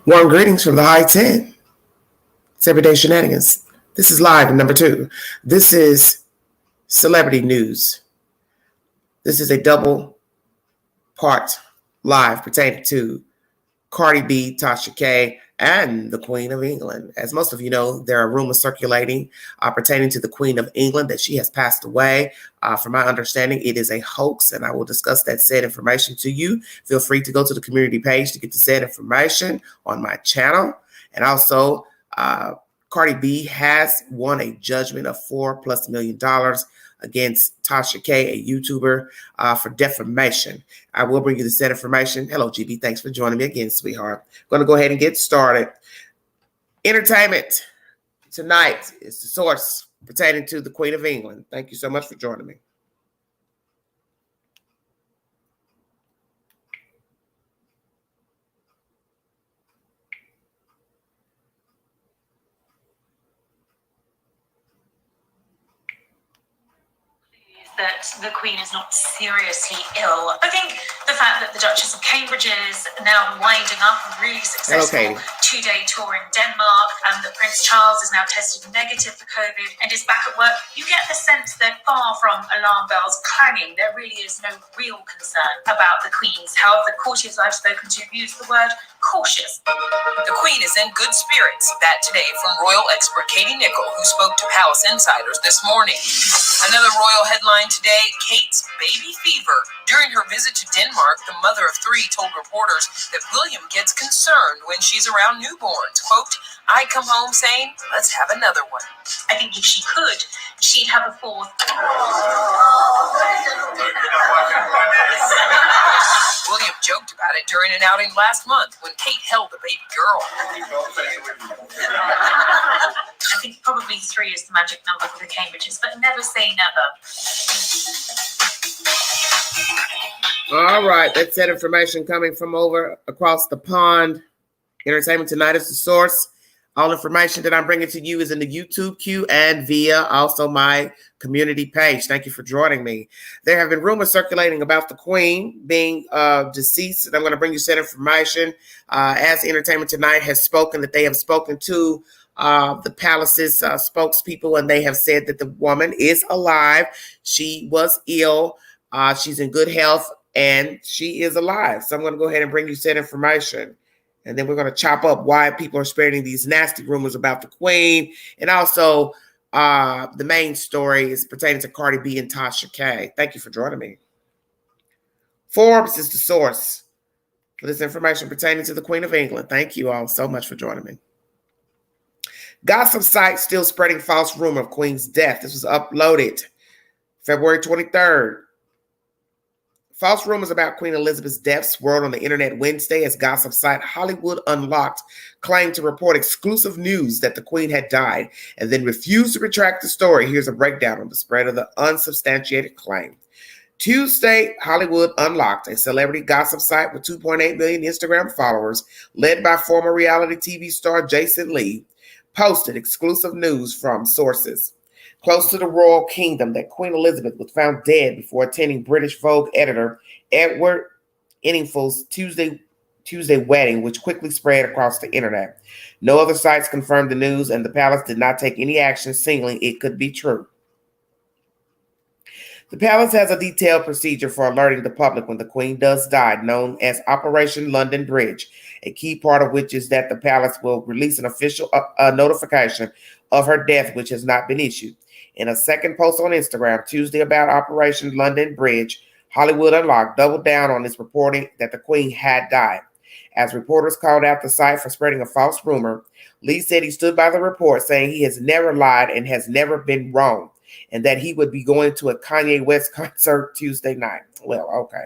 Warm greetings from the high 10. It's Everyday Shenanigans. This is live number 2. This is celebrity news. This is a double part live pertaining to Cardi B, Tasha K, and the Queen of England. As most of you know, there are rumors circulating pertaining to the Queen of England that she has passed away. From my understanding, it is a hoax, and I will discuss that said information to you. Feel free to go to the community page to get the said information on my channel. And also, Cardi B has won a judgment of $4+ million against Tasha K, a YouTuber, for defamation. I will bring you the said information. Hello, GB. Thanks for joining me again, sweetheart. I'm going to go ahead and get started. Entertainment tonight is the source pertaining to the Queen of England. Thank you so much for joining me. That the Queen is not seriously ill. I think the fact that the Duchess of Cambridge is now winding up a really successful two-day tour in Denmark, and that Prince Charles is now tested negative for COVID and is back at work, you get the sense that far from alarm bells clanging, there really is no real concern about the Queen's health. The courtiers I've spoken to use the word cautious. The Queen is in good spirits. That today from royal expert Katie Nicholl, who spoke to Palace insiders this morning. Another royal headline today, Kate's baby fever. During her visit to Denmark, the mother of 3 told reporters that William gets concerned when she's around newborns. Quote, I come home saying, let's have another one. I think if she could, she'd have a 4th. William joked about it during an outing last month when Kate held a baby girl. I think probably 3 is the magic number for the Cambridges, but never say never. All right, that's that information coming from over across the pond. Entertainment Tonight is the source. All information that I'm bringing to you is in the YouTube queue and via also my community page. Thank you for joining me. There have been rumors circulating about the Queen being deceased, and I'm going to bring you said information. As Entertainment Tonight has spoken, that they have spoken to the palace's spokespeople, and they have said that the woman is alive. She was ill. She's in good health, and she is alive. So I'm going to go ahead and bring you said information. And then we're going to chop up why people are spreading these nasty rumors about the Queen. And also, the main story is pertaining to Cardi B and Tasha K. Thank you for joining me. Forbes is the source for this information pertaining to the Queen of England. Thank you all so much for joining me. Gossip site still spreading false rumor of Queen's death. This was uploaded February 23rd. False rumors about Queen Elizabeth's death swirled on the internet Wednesday as gossip site Hollywood Unlocked claimed to report exclusive news that the Queen had died and then refused to retract the story. Here's a breakdown on the spread of the unsubstantiated claim. Tuesday, Hollywood Unlocked, a celebrity gossip site with 2.8 million Instagram followers, led by former reality TV star Jason Lee, posted exclusive news from sources close to the royal kingdom that Queen Elizabeth was found dead before attending British Vogue editor Edward Inningful's Tuesday wedding, which quickly spread across the internet. No other sites confirmed the news, and the palace did not take any action signaling it could be true. The palace has a detailed procedure for alerting the public when the Queen does die, known as Operation London Bridge, a key part of which is that the palace will release an official notification of her death, which has not been issued. In a second post on Instagram Tuesday about Operation London Bridge, Hollywood Unlocked doubled down on its reporting that the Queen had died. As reporters called out the site for spreading a false rumor, Lee said he stood by the report, saying he has never lied and has never been wrong, and that he would be going to a Kanye West concert Tuesday night. Well, okay.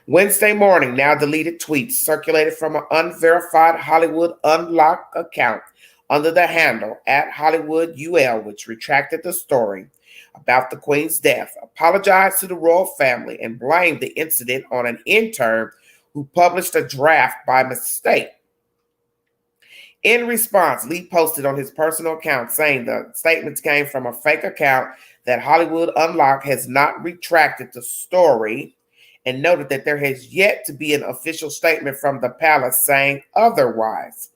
Wednesday morning, now deleted tweets circulated from an unverified Hollywood Unlocked account under the handle @HollywoodUL, which retracted the story about the Queen's death, apologized to the royal family, and blamed the incident on an intern who published a draft by mistake. In response, Lee posted on his personal account saying the statements came from a fake account, that Hollywood Unlocked has not retracted the story, and noted that there has yet to be an official statement from the palace saying otherwise.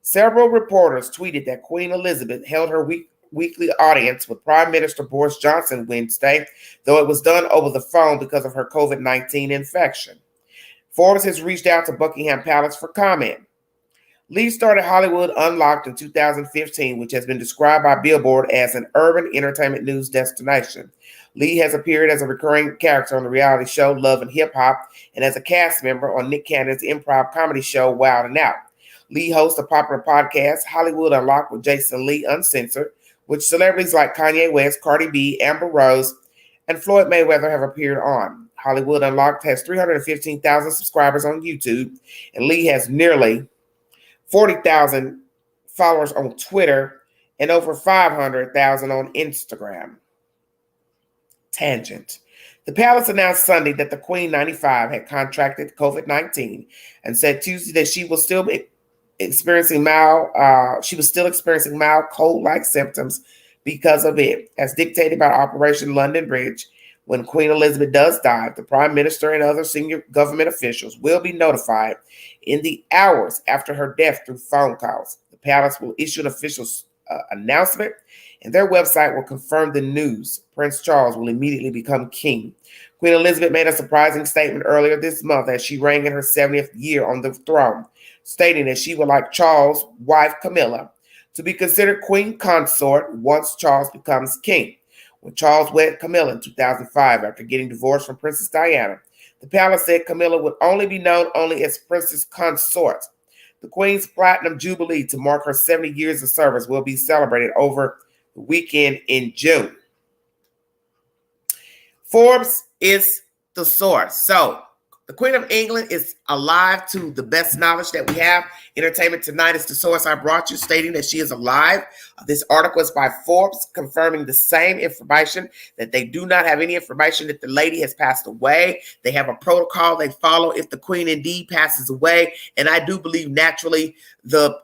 Several reporters tweeted that Queen Elizabeth held her weekly audience with Prime Minister Boris Johnson Wednesday, though it was done over the phone because of her COVID-19 infection. Forbes has reached out to Buckingham Palace for comment. Lee started Hollywood Unlocked in 2015, which has been described by Billboard as an urban entertainment news destination. Lee has appeared as a recurring character on the reality show Love and Hip Hop and as a cast member on Nick Cannon's improv comedy show Wild and Out. Lee hosts a popular podcast, Hollywood Unlocked with Jason Lee Uncensored, which celebrities like Kanye West, Cardi B, Amber Rose, and Floyd Mayweather have appeared on. Hollywood Unlocked has 315,000 subscribers on YouTube, and Lee has nearly 40,000 followers on Twitter and over 500,000 on Instagram. Tangent. The palace announced Sunday that the Queen 95 had contracted COVID-19 and said Tuesday that she was still experiencing mild cold-like symptoms because of it, as dictated by Operation London Bridge. When Queen Elizabeth does die, the Prime Minister and other senior government officials will be notified in the hours after her death through phone calls. The palace will issue an official announcement, and their website will confirm the news. Prince Charles will immediately become king. Queen Elizabeth made a surprising statement earlier this month as she reigned in her 70th year on the throne, stating that she would like Charles' wife Camilla to be considered queen consort once Charles becomes king. When Charles wed Camilla in 2005 after getting divorced from Princess Diana, the palace said Camilla would only be known as princess consort. The Queen's Platinum Jubilee to mark her 70 years of service will be celebrated over the weekend in June. Forbes is the source. So, the Queen of England is alive to the best knowledge that we have. Entertainment Tonight is the source I brought you, stating that she is alive. This article is by Forbes, confirming the same information, that they do not have any information that the lady has passed away. They have a protocol they follow if the Queen indeed passes away. And I do believe naturally the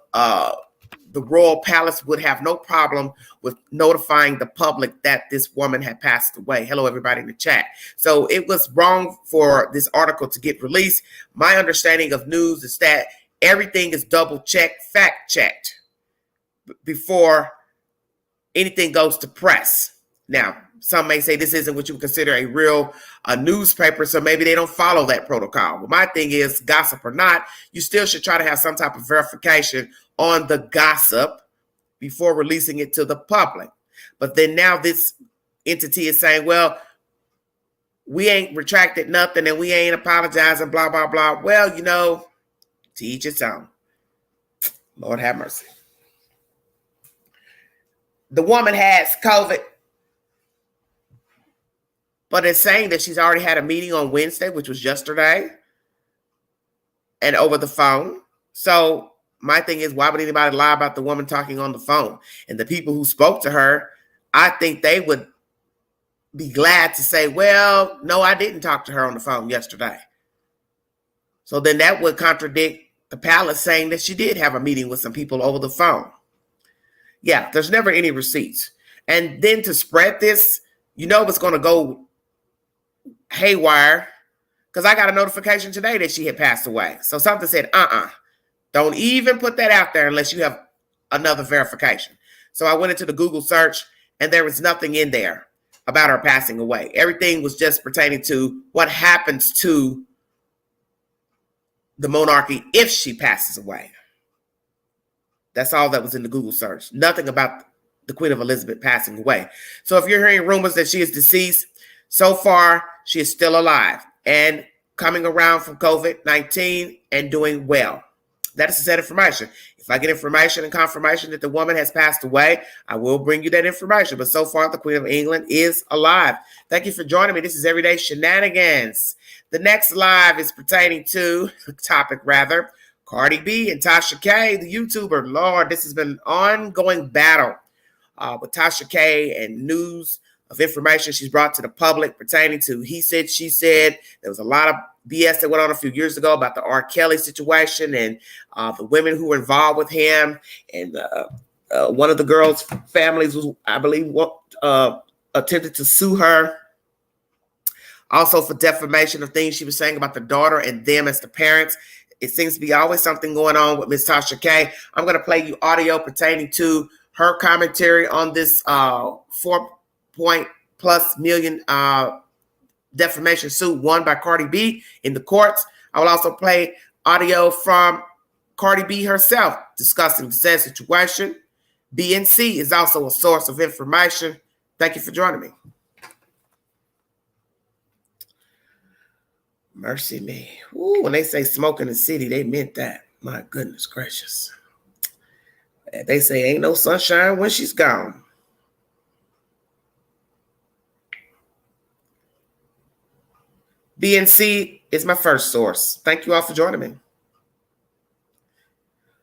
royal palace would have no problem with notifying the public that this woman had passed away. Hello, everybody in the chat. So it was wrong for this article to get released. My understanding of news is that everything is double-checked, fact-checked before anything goes to press. Now, some may say this isn't what you would consider a real newspaper, so maybe they don't follow that protocol. But my thing is, gossip or not, you still should try to have some type of verification on the gossip before releasing it to the public. But then now this entity is saying, well, we ain't retracted nothing and we ain't apologizing, blah, blah, blah. Well, you know, to each its own. Lord have mercy. The woman has COVID, but it's saying that she's already had a meeting on Wednesday, which was yesterday, and over the phone. So my thing is, why would anybody lie about the woman talking on the phone? And the people who spoke to her, I think they would be glad to say, well, no, I didn't talk to her on the phone yesterday. So then that would contradict the palace saying that she did have a meeting with some people over the phone. Yeah, there's never any receipts. And then to spread this, you know it's going to go haywire, because I got a notification today that she had passed away. So something said, don't even put that out there unless you have another verification. So I went into the Google search and there was nothing in there about her passing away. Everything was just pertaining to what happens to the monarchy if she passes away. That's all that was in the Google search. Nothing about the Queen of Elizabeth passing away. So if you're hearing rumors that she is deceased, so far she is still alive and coming around from COVID-19 and doing well. That is the set information. If I get information and confirmation that the woman has passed away, I will bring you that information. But so far, the Queen of England is alive. Thank you for joining me. This is Everyday Shenanigans. The next live is pertaining to, Cardi B and Tasha K, the YouTuber. Lord, this has been an ongoing battle with Tasha K and news of information she's brought to the public pertaining to he said, she said. There was a lot of BS that went on a few years ago about the R. Kelly situation and the women who were involved with him. And one of the girls' families was, I believe, attempted to sue her. Also for defamation of things she was saying about the daughter and them as the parents. It seems to be always something going on with Miss Tasha K. I'm going to play you audio pertaining to her commentary on this 4+ million defamation suit won by Cardi B in the courts. I will also play audio from Cardi B herself discussing the said situation. BNC is also a source of information. Thank you for joining me. Mercy me. Ooh, when they say smoke in the city, they meant that. My goodness gracious. They say ain't no sunshine when she's gone. BNC is my first source. Thank you all for joining me.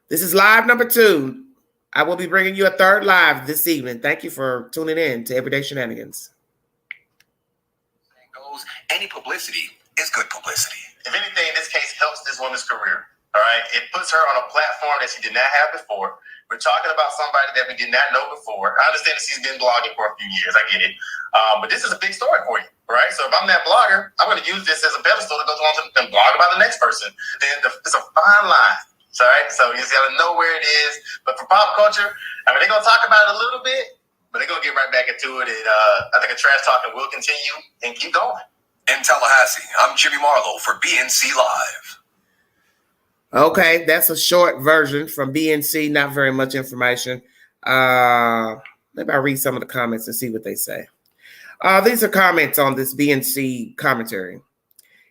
This is live number 2. I will be bringing you a third live this evening. Thank you for tuning in to Everyday Shenanigans. Any publicity is good publicity. If anything, this case helps this woman's career. All right, it puts her on a platform that she did not have before. We're talking about somebody that we did not know before. I understand that she's been blogging for a few years. I get it. But this is a big story for you, right? So if I'm that blogger, I'm going to use this as a pedestal to go on and blog about the next person. Then it's a fine line. All right, so you just got to know where it is. But for pop culture, I mean, they're going to talk about it a little bit, but they're going to get right back into it. And I think a trash talking will continue and keep going. In Tallahassee, I'm Jimmy Marlowe for BNC Live. Okay, that's a short version from BNC. Not very much information. Maybe I'll read some of the comments and see what they say. These are comments on this BNC commentary.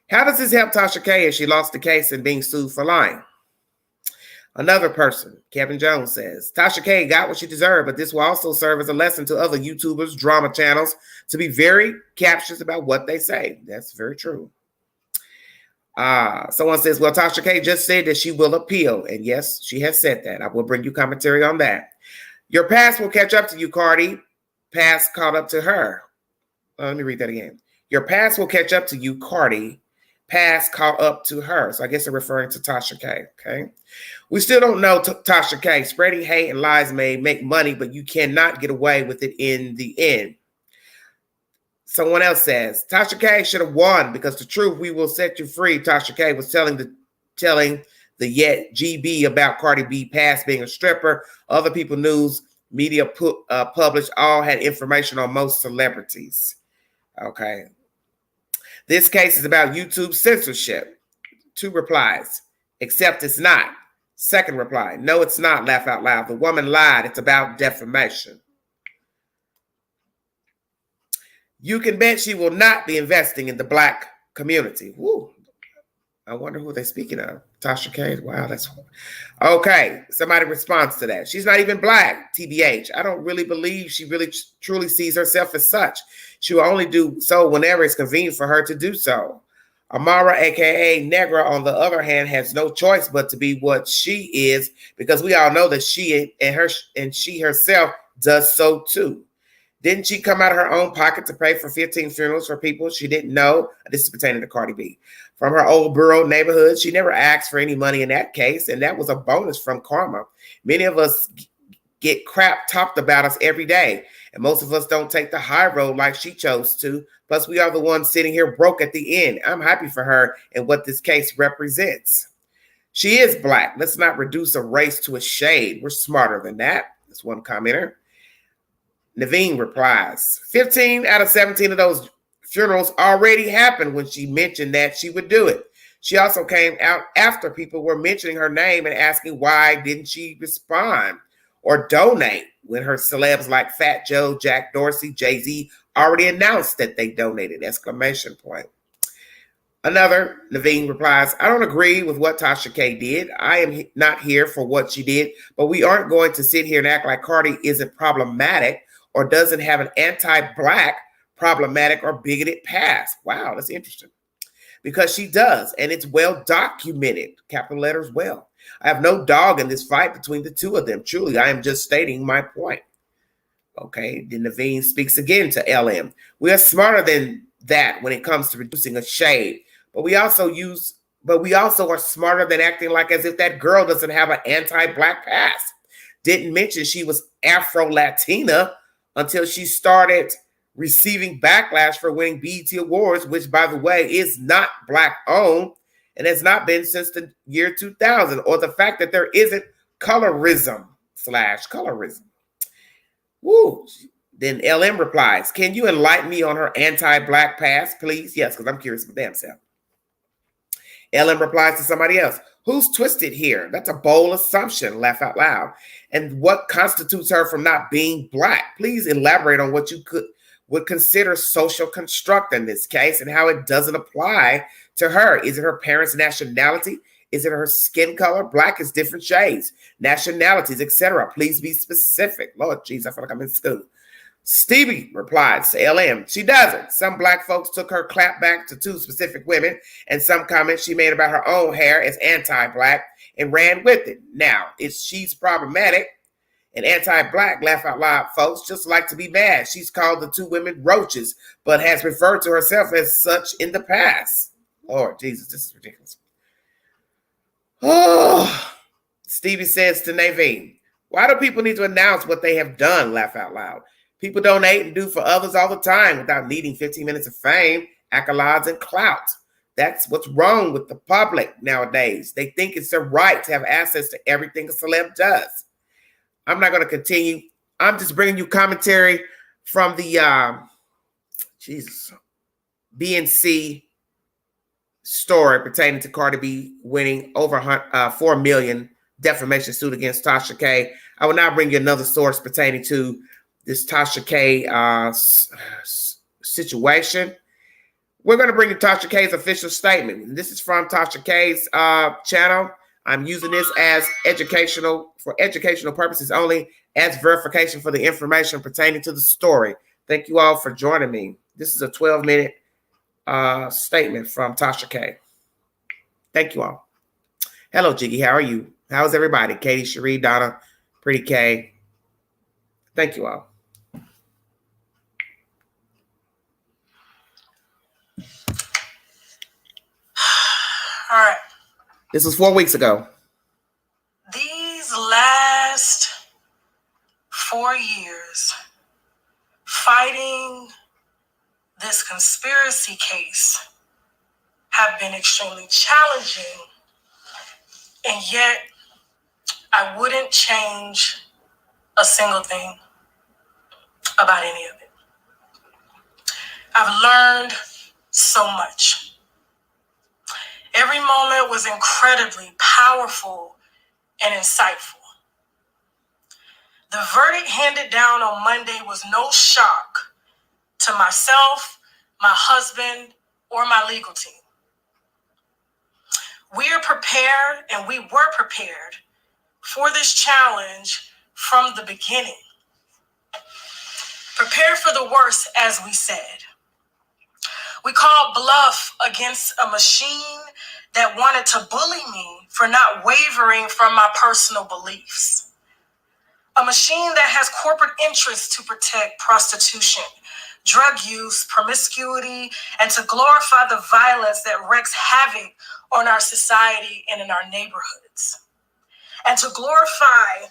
How does this help Tasha K if she lost the case and being sued for lying? Another person, Kevin Jones, says, Tasha K got what she deserved, but this will also serve as a lesson to other YouTubers, drama channels, to be very cautious about what they say. That's very true. Someone says, well, Tasha K just said that she will appeal. And yes, she has said that. I will bring you commentary on that. Your past will catch up to you, Cardi. Past caught up to her. Let me read that again. Your past will catch up to you, Cardi. Past caught up to her. So I guess they're referring to Tasha K. Okay. We still don't know Tasha K. Spreading hate and lies may make money, but you cannot get away with it in the end. Someone else says, Tasha K should have won because the truth, we will set you free. Tasha K was telling the yet GB about Cardi B past being a stripper. Other people, news, media published, all had information on most celebrities. Okay. This case is about YouTube censorship. 2 replies. Except it's not. Second reply. No, it's not. Laugh out loud. The woman lied. It's about defamation. You can bet she will not be investing in the Black community. Woo. I wonder who they're speaking of. Tasha K. Wow, that's okay. Somebody responds to that. She's not even Black, TBH. I don't really believe she really truly sees herself as such. She will only do so whenever it's convenient for her to do so. Amara, aka Negra, on the other hand, has no choice but to be what she is, because we all know that she herself does so too. Didn't she come out of her own pocket to pay for 15 funerals for people she didn't know? This is pertaining to Cardi B. From her old borough neighborhood, she never asked for any money in that case, and that was a bonus from karma. Many of us get crap talked about us every day, and most of us don't take the high road like she chose to. Plus, we are the ones sitting here broke at the end. I'm happy for her and what this case represents. She is Black. Let's not reduce a race to a shade. We're smarter than that. That's one commenter. Naveen replies, 15 out of 17 of those funerals already happened when she mentioned that she would do it. She also came out after people were mentioning her name and asking why didn't she respond or donate when her celebs like Fat Joe, Jack Dorsey, Jay-Z already announced that they donated, exclamation point. Another, Naveen replies, I don't agree with what Tasha K did. I am not here for what she did, but we aren't going to sit here and act like Cardi isn't problematic or doesn't have an anti-Black, problematic, or bigoted past. Wow, that's interesting. Because she does, and it's well documented, capital letters well. I have no dog in this fight between the two of them. Truly, I am just stating my point. Okay, then Naveen speaks again to LM. We are smarter than that when it comes to reducing a shade, but we also are smarter than acting like as if that girl doesn't have an anti-Black past. Didn't mention she was Afro-Latina until she started receiving backlash for winning BET Awards, which, by the way, is not Black-owned and has not been since the year 2000, or the fact that there isn't colorism. Woo. Then LM replies, can you enlighten me on her anti-Black past, please? Yes, because I'm curious for damn self. LM replies to somebody else, who's twisted here? That's a bold assumption, laugh out loud. And what constitutes her from not being Black? Please elaborate on what you would consider social construct in this case and how it doesn't apply to her. Is it her parents' nationality? Is it her skin color? Black is different shades, nationalities, etc. Please be specific. Lord jeez, I feel like I'm in school. Stevie replies to LM, she doesn't. Some Black folks took her clap back to 2 specific women and some comments she made about her own hair as anti-Black and ran with it. Now, if she's problematic and anti-Black, laugh out loud, folks just like to be mad. She's called the 2 women roaches, but has referred to herself as such in the past. Lord Jesus, this is ridiculous. Oh, Stevie says to Naveen, why do people need to announce what they have done? Laugh out loud. People donate and do for others all the time without needing 15 minutes of fame, accolades, and clout. That's what's wrong with the public nowadays. They think it's their right to have access to everything a celeb does. I'm not going to continue. I'm just bringing you commentary from the BNC story pertaining to Cardi B winning over 4 million defamation suit against Tasha K. I will now bring you another source pertaining to this Tasha K situation. We're going to bring you Tasha K's official statement. This is from Tasha K's channel. I'm using this as for educational purposes only, as verification for the information pertaining to the story. Thank you all for joining me. This is a 12-minute statement from Tasha K. Thank you all. Hello, Jiggy. How are you? How's everybody? Katie, Cherie, Donna, Pretty K. Thank you all. All right. This was 4 weeks ago. These last 4 years fighting this conspiracy case have been extremely challenging, and yet I wouldn't change a single thing about any of it. I've learned so much. Every moment was incredibly powerful and insightful. The verdict handed down on Monday was no shock to myself, my husband, or my legal team. We are prepared, and we were prepared for this challenge from the beginning. Prepared for the worst, as we said. We called bluff against a machine that wanted to bully me for not wavering from my personal beliefs. A machine that has corporate interests to protect prostitution, drug use, promiscuity, and to glorify the violence that wreaks havoc on our society and in our neighborhoods. And to glorify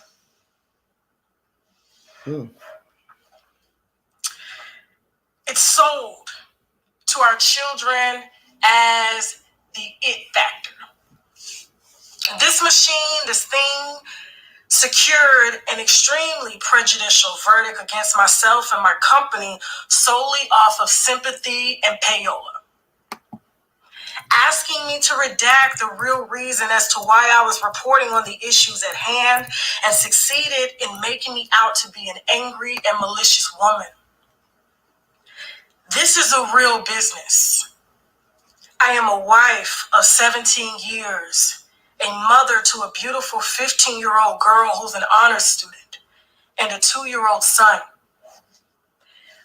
it's sold to our children as the it factor. This machine, this thing, secured an extremely prejudicial verdict against myself and my company solely off of sympathy and payola. Asking me to redact the real reason as to why I was reporting on the issues at hand, and succeeded in making me out to be an angry and malicious woman. This is a real business. I am a wife of 17 years, a mother to a beautiful 15-year-old girl who's an honors student, and a 2-year-old son.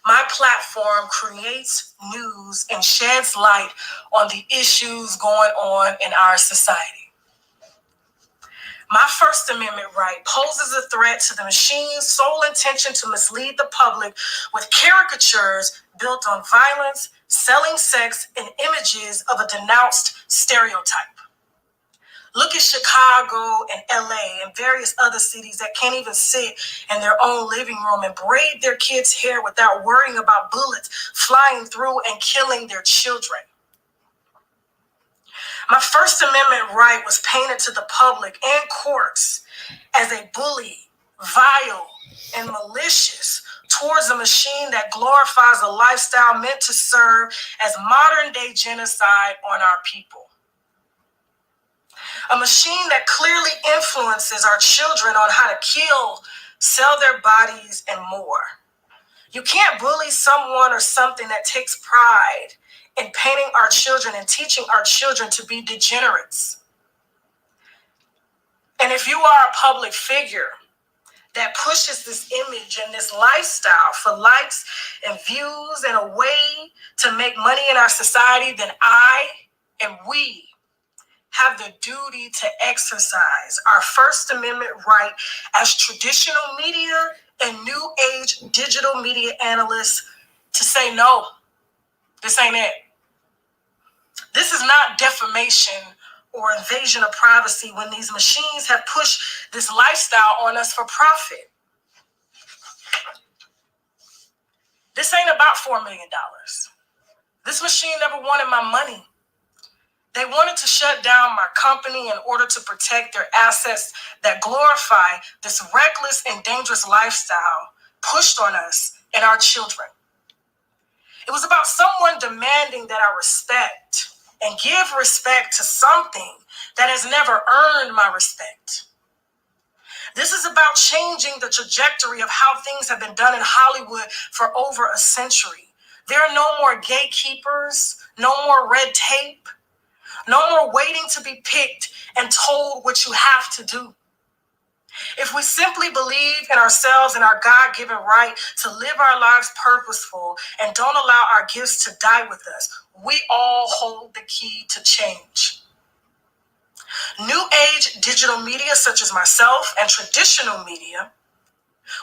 My platform creates news and sheds light on the issues going on in our society. My First Amendment right poses a threat to the machine's sole intention to mislead the public with caricatures built on violence, selling sex, and images of a denounced stereotype. Look at Chicago and LA and various other cities that can't even sit in their own living room and braid their kids' hair without worrying about bullets flying through and killing their children. My First Amendment right was painted to the public and courts as a bully, vile, and malicious towards a machine that glorifies a lifestyle meant to serve as modern-day genocide on our people. A machine that clearly influences our children on how to kill, sell their bodies, and more. You can't bully someone or something that takes pride in painting our children and teaching our children to be degenerates. And if you are a public figure that pushes this image and this lifestyle for likes and views and a way to make money in our society, then I and we have the duty to exercise our First Amendment right as traditional media and new age digital media analysts to say, no, this ain't it. This is not defamation or invasion of privacy when these machines have pushed this lifestyle on us for profit. This ain't about $4 million. This machine never wanted my money. They wanted to shut down my company in order to protect their assets that glorify this reckless and dangerous lifestyle pushed on us and our children. It was about someone demanding that I respect and give respect to something that has never earned my respect. This is about changing the trajectory of how things have been done in Hollywood for over a century. There are no more gatekeepers, no more red tape, no more waiting to be picked and told what you have to do. If we simply believe in ourselves and our God-given right to live our lives purposeful and don't allow our gifts to die with us, we all hold the key to change. New age digital media such as myself and traditional media,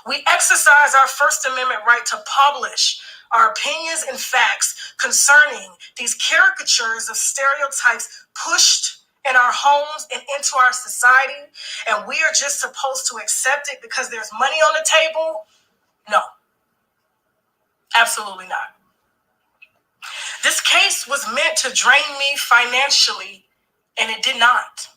we exercise our First Amendment right to publish our opinions and facts concerning these caricatures of stereotypes pushed in our homes and into our society, and we are just supposed to accept it because there's money on the table? No, absolutely not. This case was meant to drain me financially, and it did not.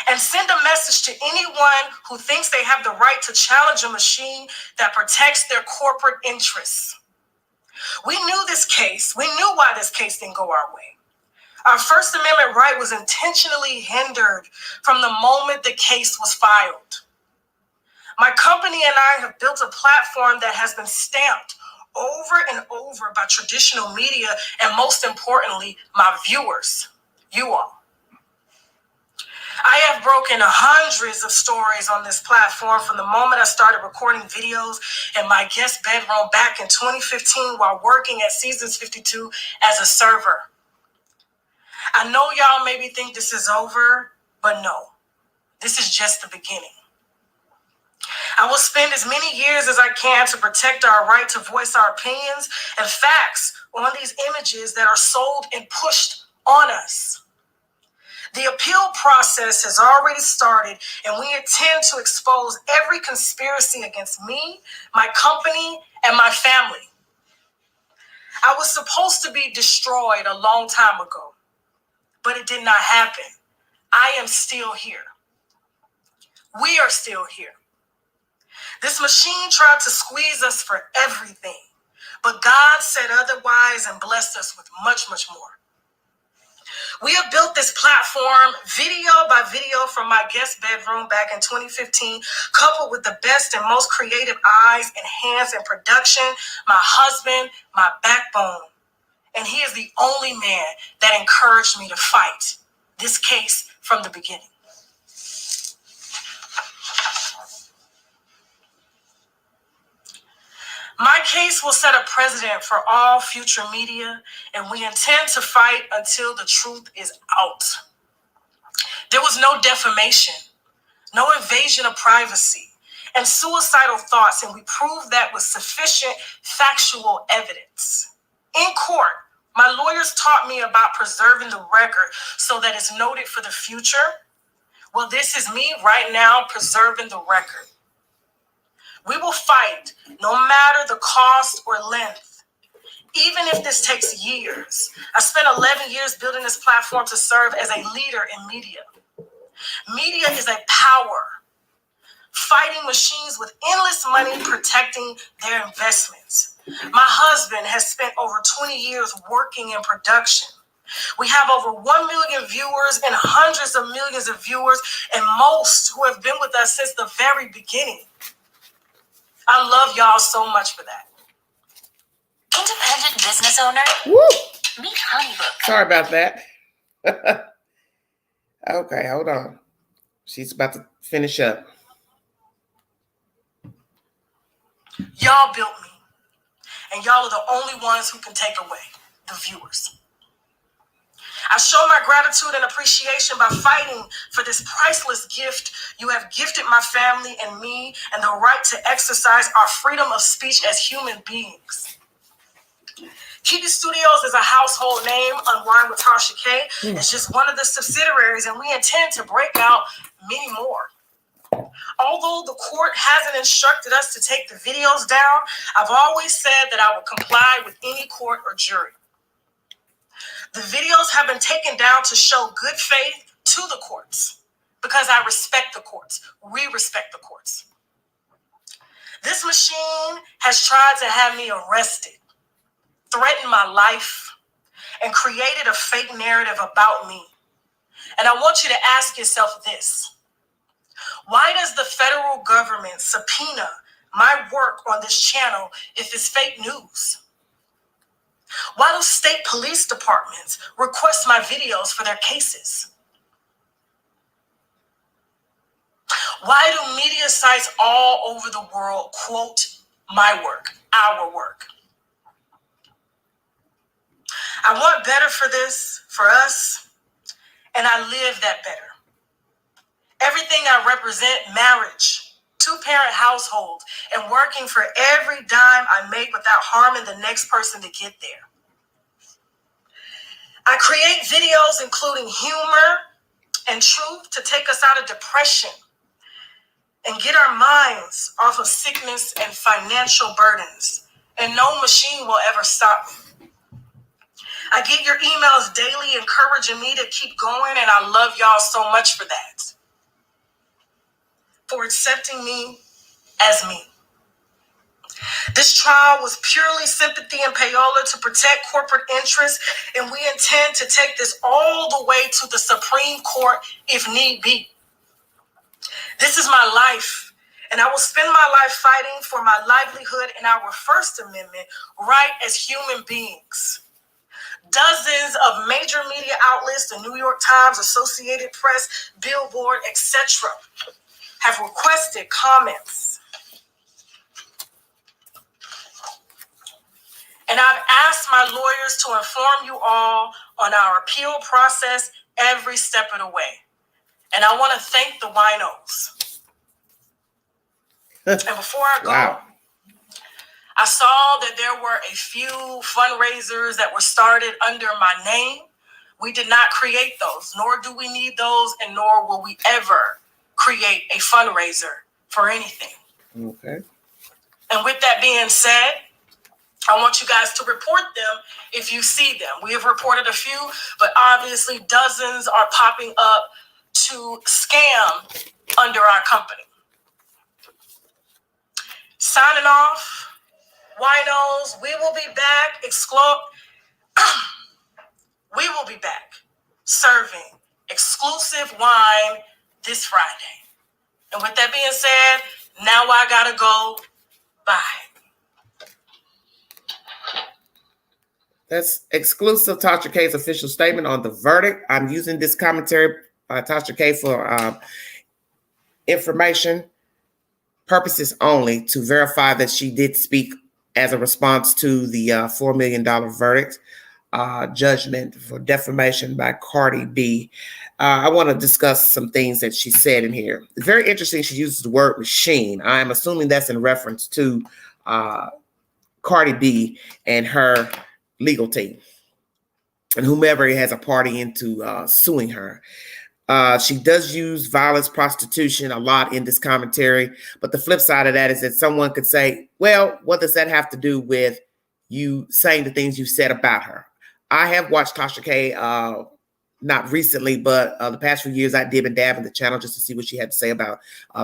And send a message to anyone who thinks they have the right to challenge a machine that protects their corporate interests. We knew this case. We knew why this case didn't go our way. Our First Amendment right was intentionally hindered from the moment the case was filed. My company and I have built a platform that has been stamped over and over by traditional media and, most importantly, my viewers, you all. I have broken hundreds of stories on this platform from the moment I started recording videos in my guest bedroom back in 2015 while working at Seasons 52 as a server. I know y'all maybe think this is over, but no, this is just the beginning. I will spend as many years as I can to protect our right to voice our opinions and facts on these images that are sold and pushed on us. The appeal process has already started, and we intend to expose every conspiracy against me, my company, and my family. I was supposed to be destroyed a long time ago, but it did not happen. I am still here. We are still here. This machine tried to squeeze us for everything, but God said otherwise and blessed us with much, much more. We have built this platform video by video from my guest bedroom back in 2015, coupled with the best and most creative eyes and hands in production, my husband, my backbone. And he is the only man that encouraged me to fight this case from the beginning. My case will set a precedent for all future media, and we intend to fight until the truth is out. There was no defamation, no invasion of privacy, and suicidal thoughts, and we proved that with sufficient factual evidence. In court, My lawyers taught me about preserving the record so that it's noted for the future. Well, this is me right now preserving the record. We will fight no matter the cost or length, even if this takes years. I spent 11 years building this platform to serve as a leader in media. Media is a power, fighting machines with endless money, protecting their investments. My husband has spent over 20 years working in production. We have over 1 million viewers and hundreds of millions of viewers, and most who have been with us since the very beginning. I love y'all so much for that. Independent business owner. Woo! Meet Honeybook. Sorry about that. Okay, hold on. She's about to finish up. Y'all built me, and y'all are the only ones who can take away the viewers. I show my gratitude and appreciation by fighting for this priceless gift you have gifted my family and me, and the right to exercise our freedom of speech as human beings. Kiki Studios is a household name. Unwind with Tasha K. It's just one of the subsidiaries, and we intend to break out many more. Although the court hasn't instructed us to take the videos down, I've always said that I would comply with any court or jury. The videos have been taken down to show good faith to the courts because I respect the courts. We respect the courts. This machine has tried to have me arrested, threatened my life, and created a fake narrative about me. And I want you to ask yourself this. Why does the federal government subpoena my work on this channel if it's fake news? Why do state police departments request my videos for their cases? Why do media sites all over the world quote my work, our work? I want better for this, for us, and I live that better. Everything I represent, marriage, two-parent household, and working for every dime I make without harming the next person to get there. I create videos including humor and truth to take us out of depression and get our minds off of sickness and financial burdens. And no machine will ever stop me. I get your emails daily encouraging me to keep going, and I love y'all so much for that. For accepting me as me. This trial was purely sympathy and payola to protect corporate interests, and we intend to take this all the way to the Supreme Court if need be. This is my life, and I will spend my life fighting for my livelihood and our First Amendment right as human beings. Dozens of major media outlets, the New York Times, Associated Press, Billboard, etc., have requested comments. And I've asked my lawyers to inform you all on our appeal process every step of the way. And I want to thank the winos. And before I go, Wow. I saw that there were a few fundraisers that were started under my name. We did not create those, nor do we need those, and nor will we ever create a fundraiser for anything. Okay. And with that being said, I want you guys to report them if you see them. We have reported a few, but obviously dozens are popping up to scam under our company. Signing off, winos, we will be back. We will be back serving exclusive wine this Friday. And with that being said, now I gotta go. Bye. That's exclusive Tasha K's official statement on the verdict. I'm using this commentary by Tasha K for information purposes only to verify that she did speak as a response to the $4 million verdict judgment for defamation by Cardi B. I want to discuss some things that she said in here. It's very interesting. She uses the word machine. I'm assuming that's in reference to Cardi B and her legal team. and whomever has a party into suing her. She does use violence, prostitution a lot in this commentary. But the flip side of that is that someone could say, well, what does that have to do with you saying the things you said about her? I have watched Tasha K, not recently, but the past few years I dib and dab in the channel just to see what she had to say about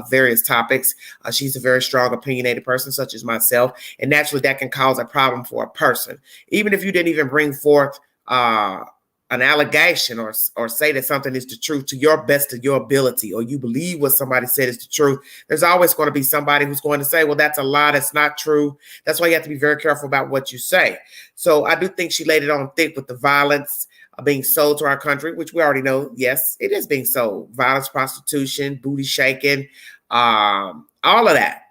various topics. She's a very strong, opinionated person, such as myself. And naturally, that can cause a problem for a person. Even if you didn't even bring forth an allegation or say that something is the truth to your best of your ability, or you believe what somebody said is the truth, there's always going to be somebody who's going to say, well, that's a lie, that's not true. That's why you have to be very careful about what you say. So I do think she laid it on thick with the violence being sold to our country, which we already know, yes, it is being sold. Violence, prostitution, booty shaking, all of that.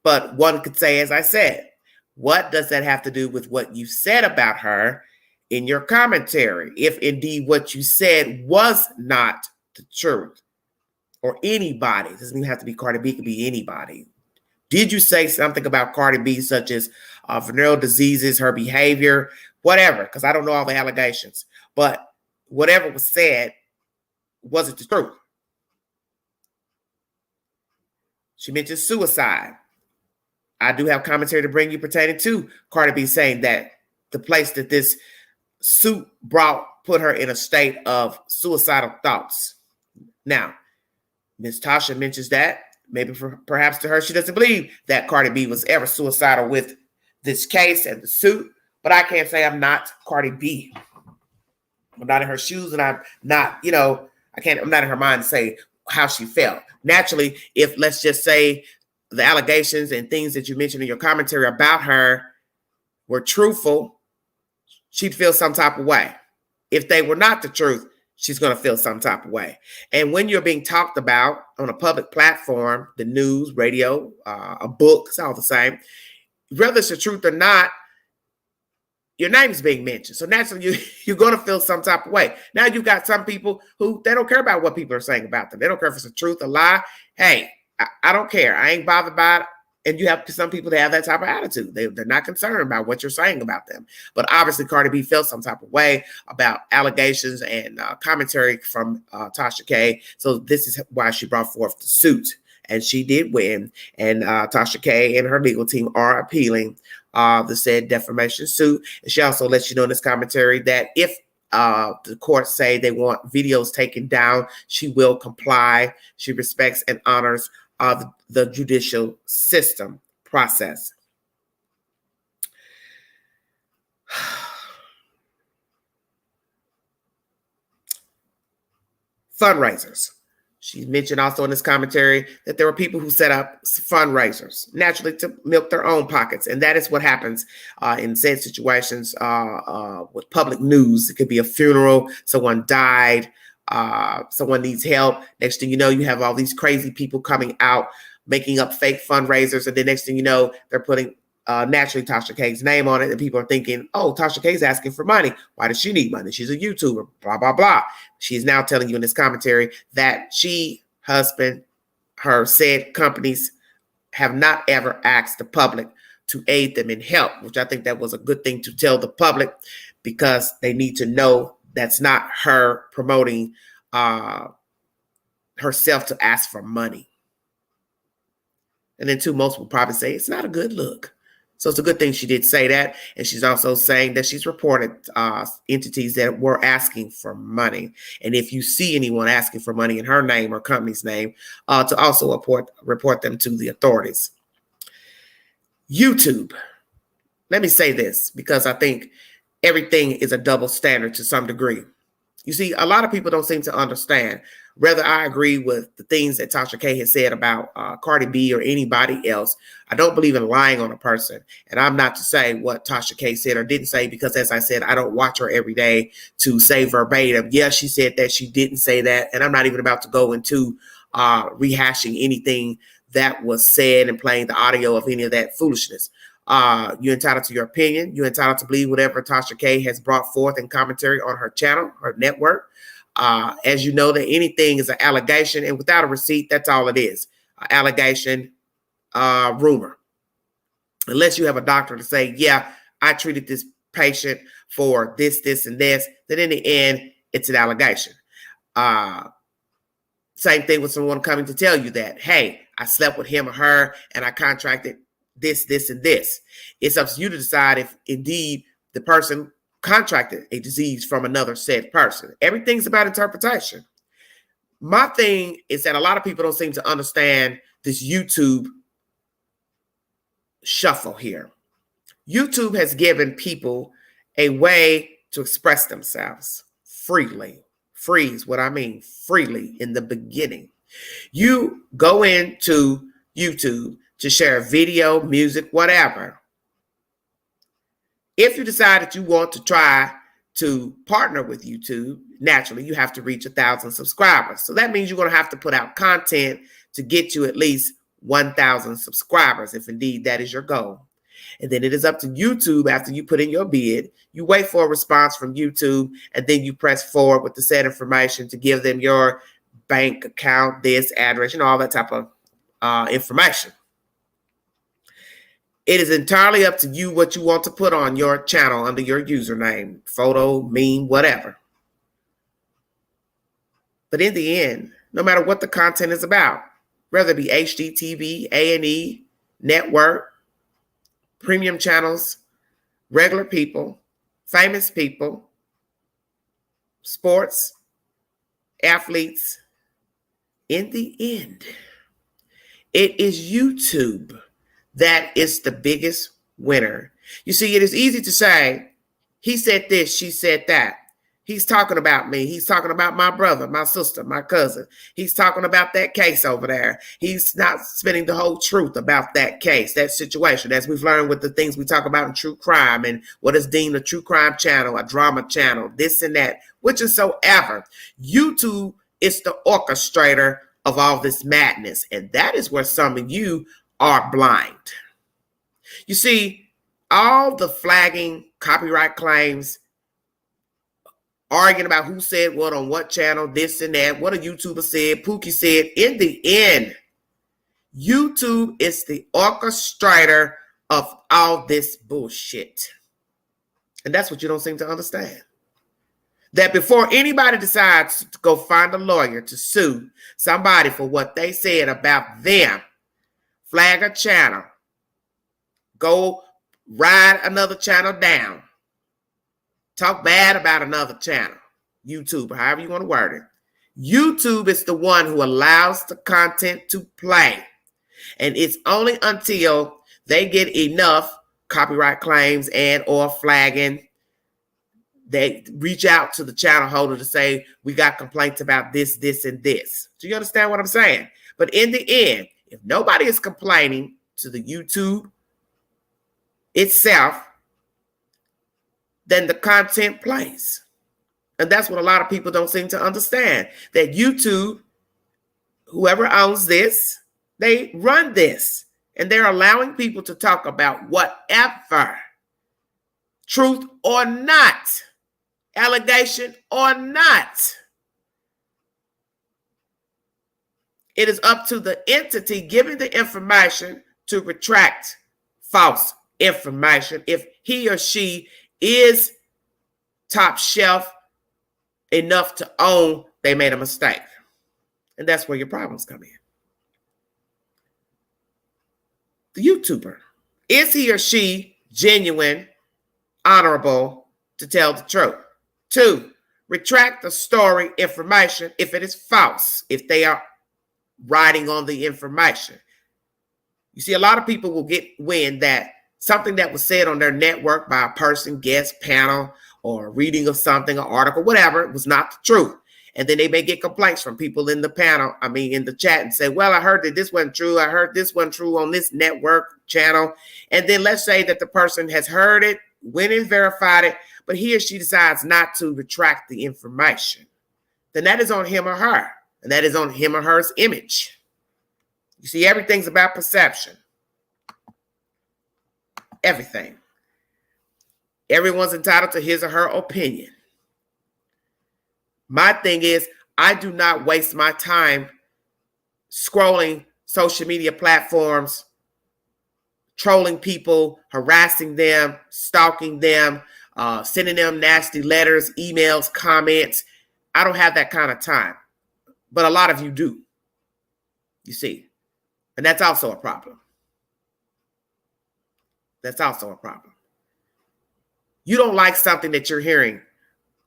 But one could say, as I said, what does that have to do with what you said about her in your commentary, if indeed what you said was not the truth? Or anybody, it doesn't even have to be Cardi B, it could be anybody. Did you say something about Cardi B, such as venereal diseases, her behavior, whatever? Because I don't know all the allegations, but whatever was said, was it the truth? She mentioned suicide. I do have commentary to bring you pertaining to Cardi B saying that the place that this suit put her in a state of suicidal thoughts. Now, Miss Tasha mentions that maybe perhaps to her, she doesn't believe that Cardi B was ever suicidal with this case and the suit, but I can't say I'm not Cardi B. I'm not in her shoes, and I'm not, I'm not in her mind to say how she felt. Naturally, if let's just say the allegations and things that you mentioned in your commentary about her were truthful, she'd feel some type of way. If they were not the truth, she's going to feel some type of way. And when you're being talked about on a public platform, the news, radio, a book, it's all the same. Whether it's the truth or not, your name is being mentioned. So naturally, you're going to feel some type of way. Now, you've got some people who, they don't care about what people are saying about them. They don't care if it's a truth, a lie. Hey, I don't care. I ain't bothered by it. And you have some people that have that type of attitude. They're not concerned about what you're saying about them. But obviously, Cardi B felt some type of way about allegations and commentary from Tasha K. So this is why she brought forth the suit. And she did win. And Tasha K and her legal team are appealing the said defamation suit. And she also lets you know in this commentary that if the courts say they want videos taken down, she will comply. She respects and honors the judicial system process. Fundraisers. She mentioned also in this commentary that there were people who set up fundraisers, naturally to milk their own pockets. And that is what happens in said situations with public news. It could be a funeral, someone died, someone needs help. Next thing you know, you have all these crazy people coming out, making up fake fundraisers. And the next thing you know, they're putting naturally Tasha K's name on it. And people are thinking, oh, Tasha K's asking for money. Why does she need money? She's a YouTuber, blah, blah, blah. She's now telling you in this commentary that she, husband, her said companies have not ever asked the public to aid them in help, which I think that was a good thing to tell the public, because they need to know that's not her promoting herself to ask for money. And then too, most will probably say it's not a good look. So it's a good thing she did say that. And she's also saying that she's reported entities that were asking for money. And if you see anyone asking for money in her name or company's name, to also report them to the authorities. YouTube. Let me say this, because I think everything is a double standard to some degree. You see, a lot of people don't seem to understand. Whether I agree with the things that Tasha K has said about Cardi B or anybody else, I don't believe in lying on a person. And I'm not to say what Tasha K said or didn't say, because as I said, I don't watch her every day to say verbatim, yeah, she said that, she didn't say that. And I'm not even about to go into rehashing anything that was said and playing the audio of any of that foolishness. You're entitled to your opinion. You're entitled to believe whatever Tasha K has brought forth in commentary on her channel, her network. As you know, that anything is an allegation, and without a receipt, that's all it is. Allegation, rumor. Unless you have a doctor to say, yeah, I treated this patient for this, and this, then in the end, it's an allegation. Same thing with someone coming to tell you that, hey, I slept with him or her and I contracted this, and this. It's up to you to decide if indeed the person contracted a disease from another said person. Everything's about interpretation. My thing is that a lot of people don't seem to understand this YouTube shuffle here. YouTube has given people a way to express themselves freely. Free is what I mean, freely in the beginning. You go into YouTube to share video, music, whatever. If you decide that you want to try to partner with YouTube, naturally, you have to reach 1,000 subscribers. So that means you're going to have to put out content to get you at least 1,000 subscribers, if indeed that is your goal. And then it is up to YouTube after you put in your bid. You wait for a response from YouTube, and then you press forward with the said information to give them your bank account, this address, all that type of information. It is entirely up to you what you want to put on your channel under your username, photo, meme, whatever. But in the end, no matter what the content is about, whether it be HDTV, A&E, network, premium channels, regular people, famous people, sports, athletes, in the end, it is YouTube that is the biggest winner. You see, it is easy to say, he said this, she said that. He's talking about me. He's talking about my brother, my sister, my cousin. He's talking about that case over there. He's not spinning the whole truth about that case, that situation, as we've learned with the things we talk about in true crime and what is deemed a true crime channel, a drama channel, this and that, whichsoever. YouTube is the orchestrator of all this madness. And that is where some of you are blind. You see, all the flagging copyright claims, arguing about who said what on what channel, this and that, what a YouTuber said, Pookie said, in the end, YouTube is the orchestrator of all this bullshit. And that's what you don't seem to understand. That before anybody decides to go find a lawyer to sue somebody for what they said about them, flag a channel, go ride another channel down, talk bad about another channel, YouTube, or however you want to word it. YouTube is the one who allows the content to play. And it's only until they get enough copyright claims and or flagging, they reach out to the channel holder to say, we got complaints about this, this, and this. Do you understand what I'm saying? But in the end, if nobody is complaining to the YouTube itself, then the content plays. And that's what a lot of people don't seem to understand. That YouTube, whoever owns this, they run this. And they're allowing people to talk about whatever, truth or not, allegation or not. It is up to the entity giving the information to retract false information if he or she is top shelf enough to own they made a mistake. And that's where your problems come in. The YouTuber, is he or she genuine, honorable to tell the truth? 2, retract the story information if it is false, if they are riding on the information. You see, a lot of people will get wind that something that was said on their network by a person, guest, panel, or a reading of something, an article, whatever, was not the truth. And then they may get complaints from people in the panel, in the chat, and say, well, I heard that this wasn't true. I heard this wasn't true on this network channel. And then let's say that the person has heard it, went and verified it, but he or she decides not to retract the information. Then that is on him or her. And that is on him or her image. You see, everything's about perception. Everything. Everyone's entitled to his or her opinion. My thing is, I do not waste my time scrolling social media platforms, trolling people, harassing them, stalking them, sending them nasty letters, emails, comments. I don't have that kind of time. But a lot of you do. You see. And that's also a problem. That's also a problem. You don't like something that you're hearing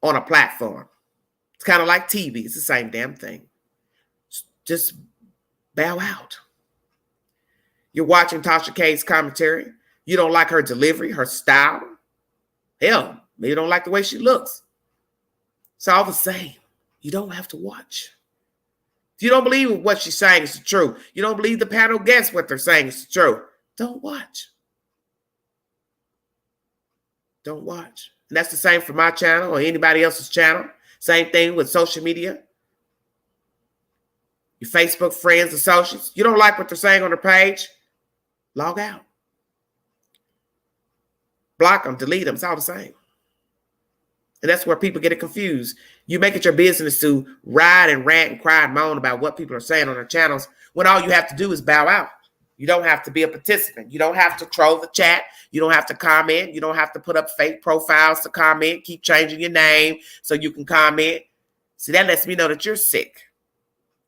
on a platform. It's kind of like TV. It's the same damn thing. Just bow out. You're watching Tasha K's commentary. You don't like her delivery, her style. Hell, maybe you don't like the way she looks. It's all the same. You don't have to watch. If you don't believe what she's saying is true, you don't believe the panel guests what they're saying is true, don't watch. Don't watch. And that's the same for my channel or anybody else's channel. Same thing with social media. Your Facebook friends, associates. You don't like what they're saying on their page, log out. Block them, delete them. It's all the same. And that's where people get it confused. You make it your business to ride and rant and cry and moan about what people are saying on their channels when all you have to do is bow out. You don't have to be a participant. You don't have to troll the chat. You don't have to comment. You don't have to put up fake profiles to comment. Keep changing your name so you can comment. See, that lets me know that you're sick.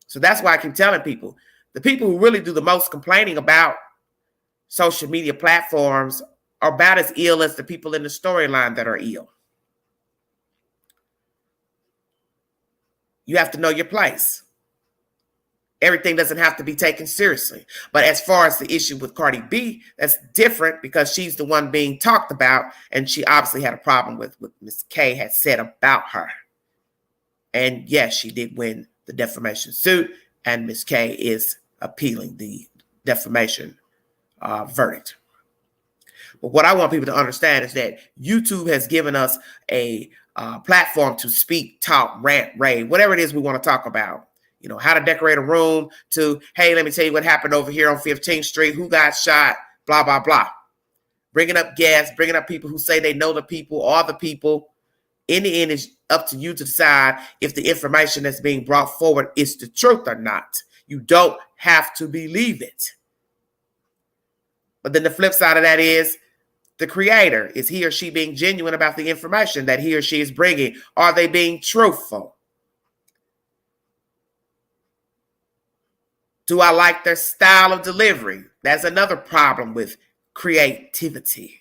So that's why I keep telling people, the people who really do the most complaining about social media platforms are about as ill as the people in the storyline that are ill. You have to know your place. Everything doesn't have to be taken seriously. But as far as the issue with Cardi B, that's different because she's the one being talked about, and she obviously had a problem with what Ms. K had said about her. And yes, she did win the defamation suit, and Ms. K is appealing the defamation verdict. But what I want people to understand is that YouTube has given us a platform to speak, talk, rant, rave, whatever it is we want to talk about. You know, how to decorate a room to, hey, let me tell you what happened over here on 15th Street, who got shot, blah, blah, blah. Bringing up guests, bringing up people who say they know the people, or the people. In the end, it's up to you to decide if the information that's being brought forward is the truth or not. You don't have to believe it. But then the flip side of that is the creator. Is he or she being genuine about the information that he or she is bringing? Are they being truthful? Do I like their style of delivery? That's another problem with creativity.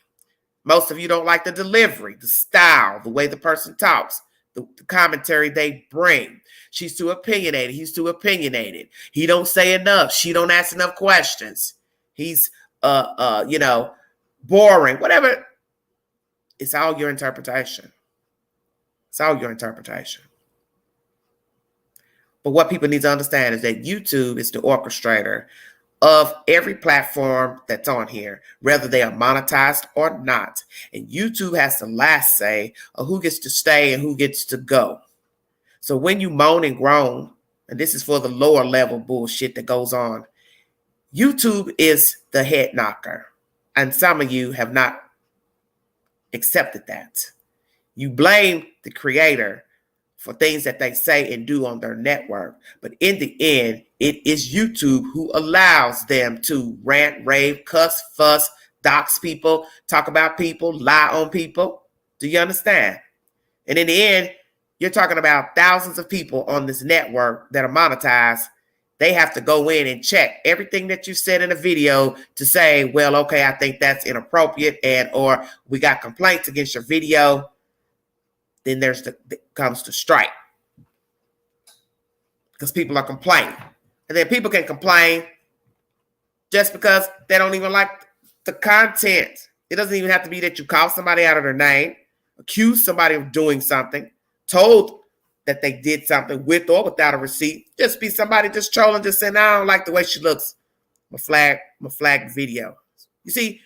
Most of you don't like the delivery, the style, the way the person talks, the commentary they bring. She's too opinionated. He's too opinionated. He don't say enough. She don't ask enough questions. He's, boring, whatever. It's all your interpretation. It's all your interpretation. But what people need to understand is that YouTube is the orchestrator of every platform that's on here, whether they are monetized or not. And YouTube has the last say of who gets to stay and who gets to go. So when you moan and groan, and this is for the lower level bullshit that goes on, YouTube is the head knocker. And some of you have not accepted that. You blame the creator for things that they say and do on their network. But in the end, it is YouTube who allows them to rant, rave, cuss, fuss, dox people, talk about people, lie on people. Do you understand? And in the end, you're talking about thousands of people on this network that are monetized. They have to go in and check everything that you said in a video to say, well, okay, I think that's inappropriate, and or we got complaints against your video. Then comes the strike because people are complaining. And then people can complain just because they don't even like the content. It doesn't even have to be that you call somebody out of their name, accuse somebody of doing something, told that they did something with or without a receipt. Just be somebody just trolling, just saying, I don't like the way she looks. My flag video. You see,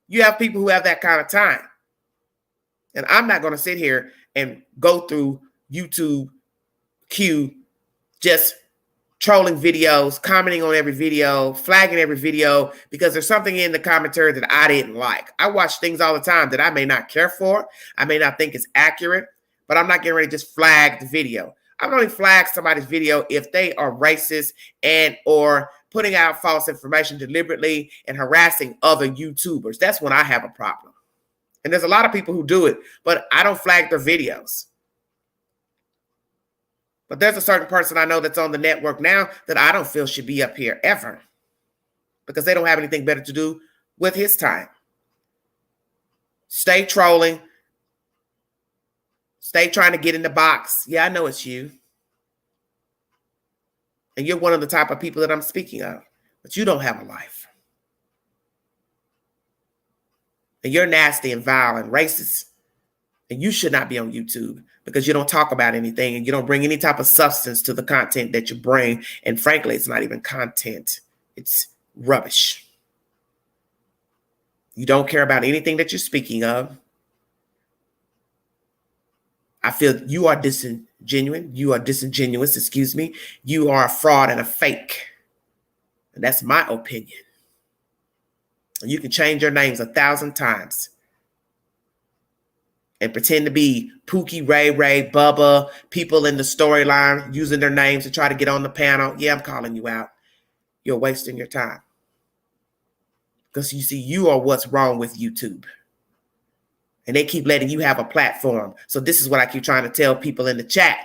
you have people who have that kind of time. And I'm not going to sit here and go through YouTube queue just trolling videos, commenting on every video, flagging every video, because there's something in the commentary that I didn't like. I watch things all the time that I may not care for. I may not think it's accurate, but I'm not getting ready to just flag the video. I'm only flag somebody's video if they are racist and or putting out false information deliberately and harassing other YouTubers. That's when I have a problem. And there's a lot of people who do it, but I don't flag their videos. But there's a certain person I know that's on the network now that I don't feel should be up here ever, because they don't have anything better to do with his time. Stay trolling. Stay trying to get in the box. Yeah, I know it's you. And you're one of the type of people that I'm speaking of. But you don't have a life. And you're nasty and vile and racist. And you should not be on YouTube because you don't talk about anything and you don't bring any type of substance to the content that you bring. And frankly, it's not even content. It's rubbish. You don't care about anything that you're speaking of. I feel you are disingenuous. You are disingenuous, excuse me. You are a fraud and a fake. And that's my opinion. You can change your names 1,000 times and pretend to be Pookie, Ray, Bubba, people in the storyline using their names to try to get on the panel. Yeah, I'm calling you out. You're wasting your time. Because you see, you are what's wrong with YouTube. And they keep letting you have a platform. So this is what I keep trying to tell people in the chat.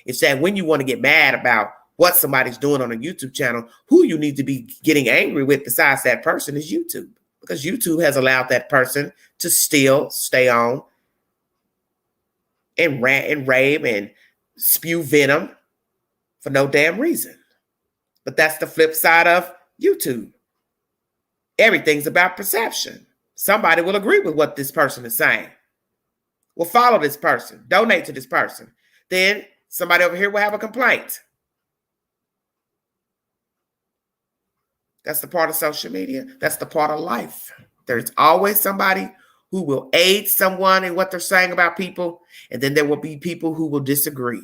It's that when you want to get mad about what somebody's doing on a YouTube channel, who you need to be getting angry with besides that person is YouTube. Because YouTube has allowed that person to still stay on and rant and rave and spew venom for no damn reason. But that's the flip side of YouTube. Everything's about perception. Somebody will agree with what this person is saying. Will follow this person, donate to this person. Then somebody over here will have a complaint. That's the part of social media. That's the part of life. There's always somebody who will aid someone in what they're saying about people. And then there will be people who will disagree.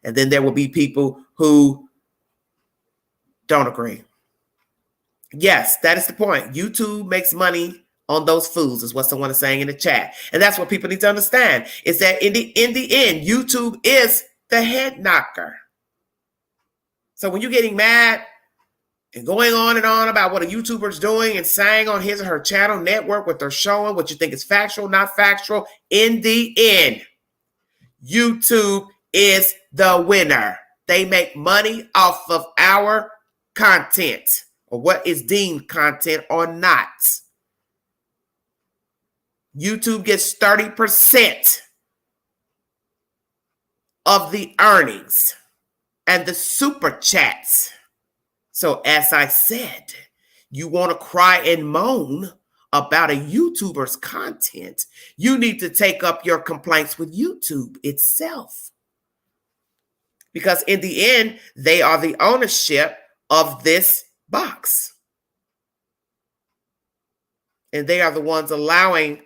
And then there will be people who don't agree. Yes, that is the point. YouTube makes money on those fools, is what someone is saying in the chat. And that's what people need to understand, is that in the end, YouTube is the head knocker. So when you're getting mad and going on and on about what a YouTuber's doing and saying on his or her channel network, what they're showing, what you think is factual, not factual, in the end, YouTube is the winner. They make money off of our content, or what is deemed content or not. YouTube gets 30% of the earnings and the super chats. So as I said, you want to cry and moan about a YouTuber's content, you need to take up your complaints with YouTube itself. Because in the end, they are the ownership of this box. And they are the ones allowing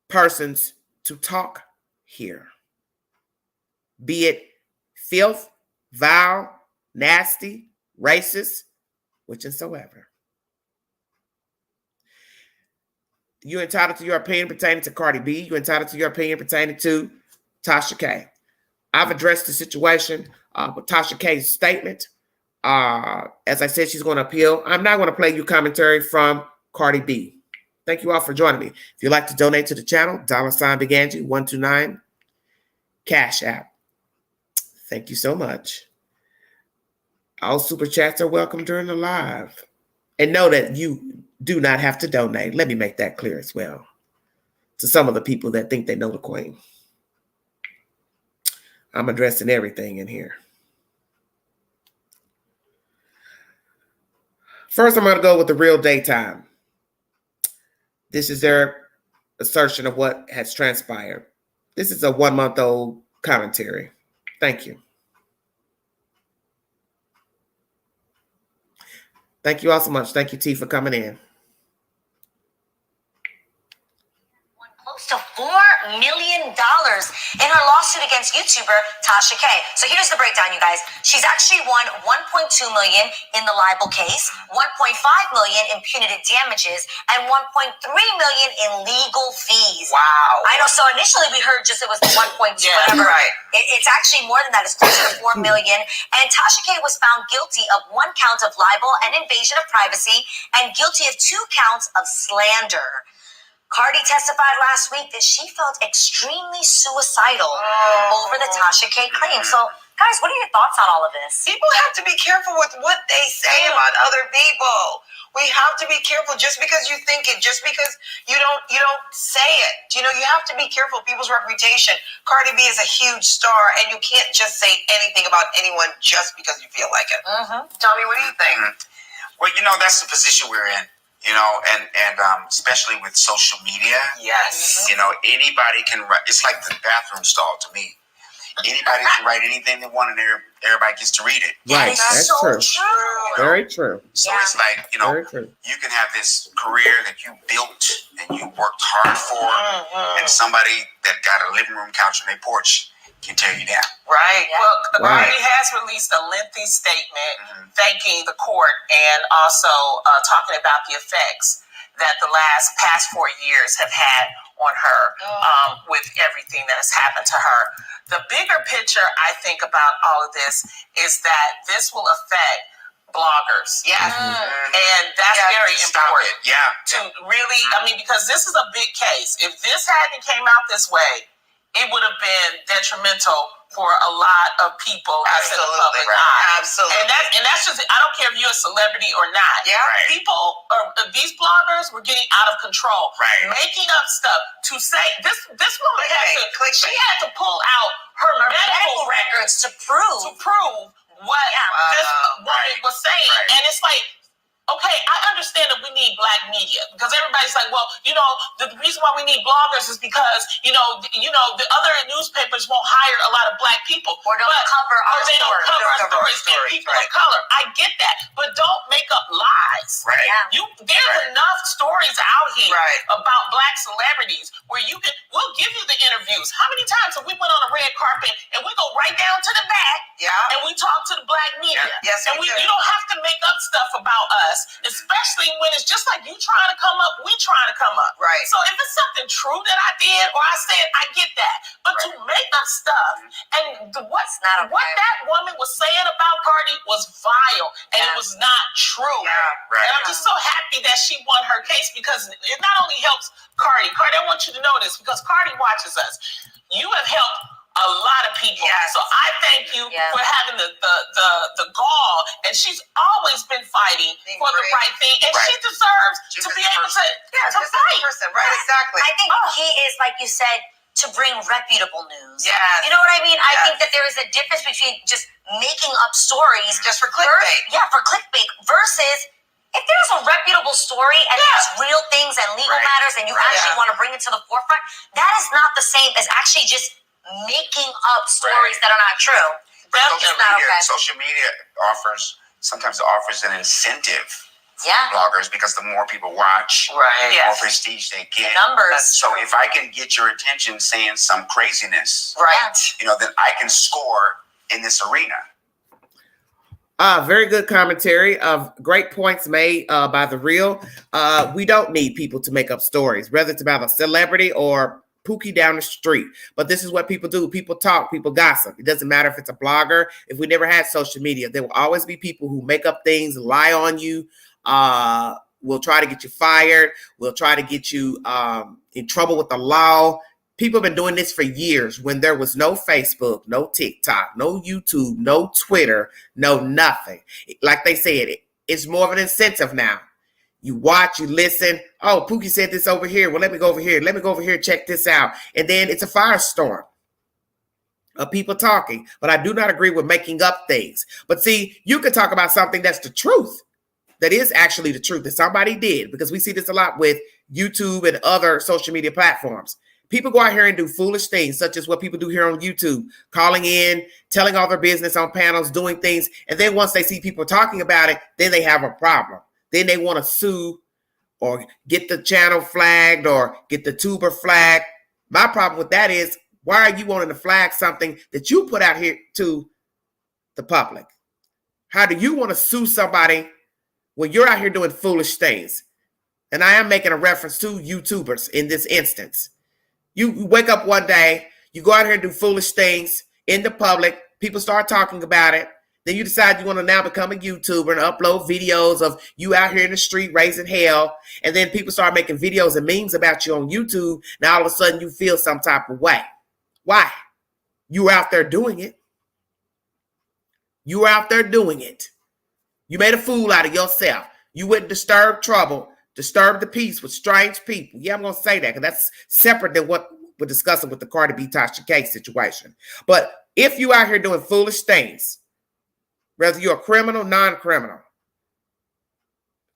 persons to talk here. Be it filth, vile, nasty, racist, whichsoever. You're entitled to your opinion pertaining to Cardi B. You're entitled to your opinion pertaining to Tasha K. I've addressed the situation with Tasha K's statement. As I said, she's going to appeal. I'm not going to play you commentary from Cardi B. Thank you all for joining me. If you'd like to donate to the channel, $BigAngie129, Cash App. Thank you so much. All super chats are welcome during the live. And know that you do not have to donate. Let me make that clear as well to some of the people that think they know the Queen. I'm addressing everything in here. First, I'm going to go with the real daytime. This is their assertion of what has transpired. This is a 1-month-old commentary. Thank you. Thank you all so much. Thank you, T, for coming in. Close to $4 million in her lawsuit against YouTuber Tasha K. So here's the breakdown, you guys. She's actually won $1.2 million in the libel case, $1.5 million in punitive damages, and $1.3 million in legal fees. Wow. I know. So initially we heard just it was the 1.2, whatever. Right. It's actually more than that. It's closer to $4 million. And Tasha K was found guilty of 1 count of libel and invasion of privacy, and guilty of 2 counts of slander. Cardi testified last week that she felt extremely suicidal over the Tasha K claim. So, guys, what are your thoughts on all of this? People have to be careful with what they say about other people. We have to be careful just because you think it, just because you don't say it. You have to be careful of people's reputation. Cardi B is a huge star, and you can't just say anything about anyone just because you feel like it. Tommy, what do you think? Well, that's the position we're in. And especially with social media. Yes. Anybody can write. It's like the bathroom stall to me. Anybody can write anything they want, and everybody gets to read it. Right, that's so true. true. Very true. So it's like, Very true. you can have this career that you built and you worked hard for, and somebody that got a living room couch on their porch can tear you down. Right. Yeah. Well, Right. Cardi has released a lengthy statement thanking the court and also talking about the effects that the past 4 years have had on her with everything that has happened to her. The bigger picture, I think, about all of this is that this will affect bloggers. Yeah. And that's very important. To really, because this is a big case. If this hadn't came out this way, it would have been detrimental for a lot of people that's in the public eye. Absolutely. And that's just, I don't care if you're a celebrity or not. Yeah. Right. People, these bloggers were getting out of control. Right. Making up stuff to say, this woman she had to pull out her medical records to prove what this woman was saying. Right. And it's like, okay, I understand that we need black media because everybody's like, well, the reason why we need bloggers is because, the other newspapers won't hire a lot of black people. Or don't cover our they don't cover our stories and people of color. I get that. But don't make up lies. Right. Yeah. There's enough stories out here Right. about black celebrities where we'll give you the interviews. How many times have we went on a red carpet and we go right down to the back and we talk to the black media? Yeah. Yes, and we do. you don't have to make up stuff about us, especially when it's just like you trying to come up, we trying to come up. Right. So if it's something true that I did or I said, I get that. But to make up stuff and what that woman was saying about Cardi was vile and it was not true. Yeah. Right. And I'm just so happy that she won her case because it not only helps Cardi. Cardi, I want you to know this because Cardi watches us. You have helped a lot of people. Yes. So I thank you for having the gall, and she's always been fighting for the right thing, and she deserves to be able to fight. Right, exactly. I think he is, like you said, to bring reputable news. Yes. You know what I mean? I think that there is a difference between just making up stories just for clickbait. For clickbait versus if there's a reputable story and there's real things and legal matters and you actually want to bring it to the forefront, that is not the same as actually just making up stories that are not true. Social media sometimes offers an incentive for bloggers because the more people watch, the more prestige they get. Numbers. So if I can get your attention saying some craziness, then I can score in this arena. Very good commentary of great points made by The Real. We don't need people to make up stories, whether it's about a celebrity or Pookie down the street. But this is what people do. People talk, people gossip. It doesn't matter if it's a blogger. If we never had social media, there will always be people who make up things, lie on you, will try to get you fired, will try to get you in trouble with the law. People have been doing this for years when there was no Facebook, no TikTok, no YouTube, no Twitter, no nothing. Like they said, it's more of an incentive now. You watch, you listen. Oh, Pookie said this over here. Well, let me go over here. Let me go over here, check this out. And then it's a firestorm of people talking. But I do not agree with making up things. But see, you can talk about something that's the truth. That is actually the truth that somebody did. Because we see this a lot with YouTube and other social media platforms. People go out here and do foolish things, such as what people do here on YouTube, calling in, telling all their business on panels, doing things. And then once they see people talking about it, then they have a problem. Then they want to sue or get the channel flagged or get the tuber flagged. My problem with that is, why are you wanting to flag something that you put out here to the public? How do you want to sue somebody when you're out here doing foolish things? And I am making a reference to YouTubers in this instance. You wake up one day, you go out here and do foolish things in the public. People start talking about it. Then you decide you want to now become a YouTuber and upload videos of you out here in the street raising hell. And then people start making videos and memes about you on YouTube. Now all of a sudden you feel some type of way. Why? You were out there doing it. You were out there doing it. You made a fool out of yourself. You wouldn't disturb trouble, disturb the peace with strange people. Yeah, I'm going to say that because that's separate than what we're discussing with the Cardi B, Tasha K situation. But if you out here doing foolish things, whether you're a criminal, non-criminal,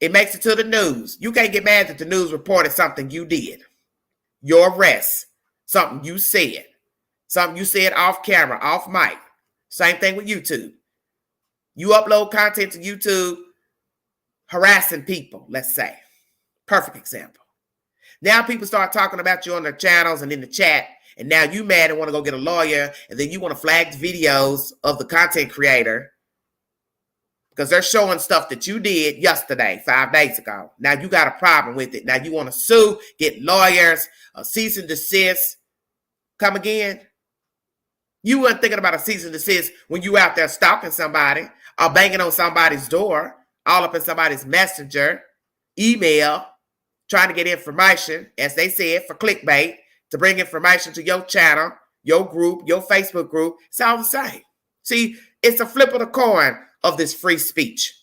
it makes it to the news. You can't get mad that the news reported something you did. Your arrest, something you said off camera, off mic. Same thing with YouTube. You upload content to YouTube harassing people, let's say. Perfect example. Now people start talking about you on their channels and in the chat, and now you mad and want to go get a lawyer, and then you want to flag the videos of the content creator because they're showing stuff that you did yesterday, 5 days ago. Now you got a problem with it. Now you want to sue, get lawyers, cease and desist. Come again? You weren't thinking about a cease and desist when you out there stalking somebody or banging on somebody's door, all up in somebody's messenger, email, trying to get information, as they said, for clickbait, to bring information to your channel, your group, your Facebook group. It's all the same. See, it's a flip of the coin of this free speech.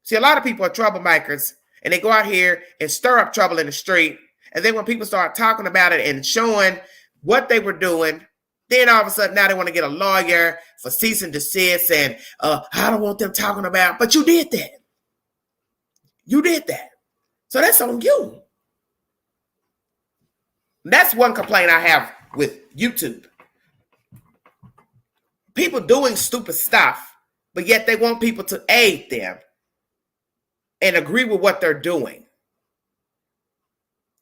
See, a lot of people are troublemakers, and they go out here and stir up trouble in the street. And then when people start talking about it and showing what they were doing, then all of a sudden now they want to get a lawyer for cease and desist, and I don't want them talking about, but you did that. You did that. So that's on you. That's one complaint I have with YouTube. People doing stupid stuff, but yet they want people to aid them and agree with what they're doing.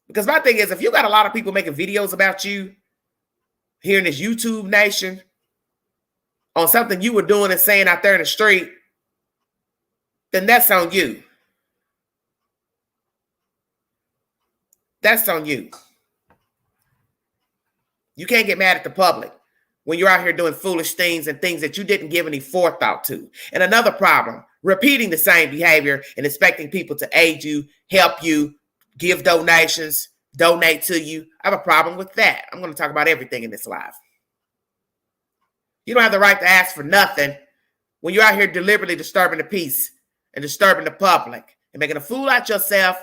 Because my thing is, if you got a lot of people making videos about you here in this YouTube nation on something you were doing and saying out there in the street, then that's on you. That's on you. You can't get mad at the public when you're out here doing foolish things and things that you didn't give any forethought to. And another problem, repeating the same behavior and expecting people to aid you, help you, give donations, donate to you. I have a problem with that. I'm going to talk about everything in this live. You don't have the right to ask for nothing when you're out here deliberately disturbing the peace and disturbing the public and making a fool out yourself.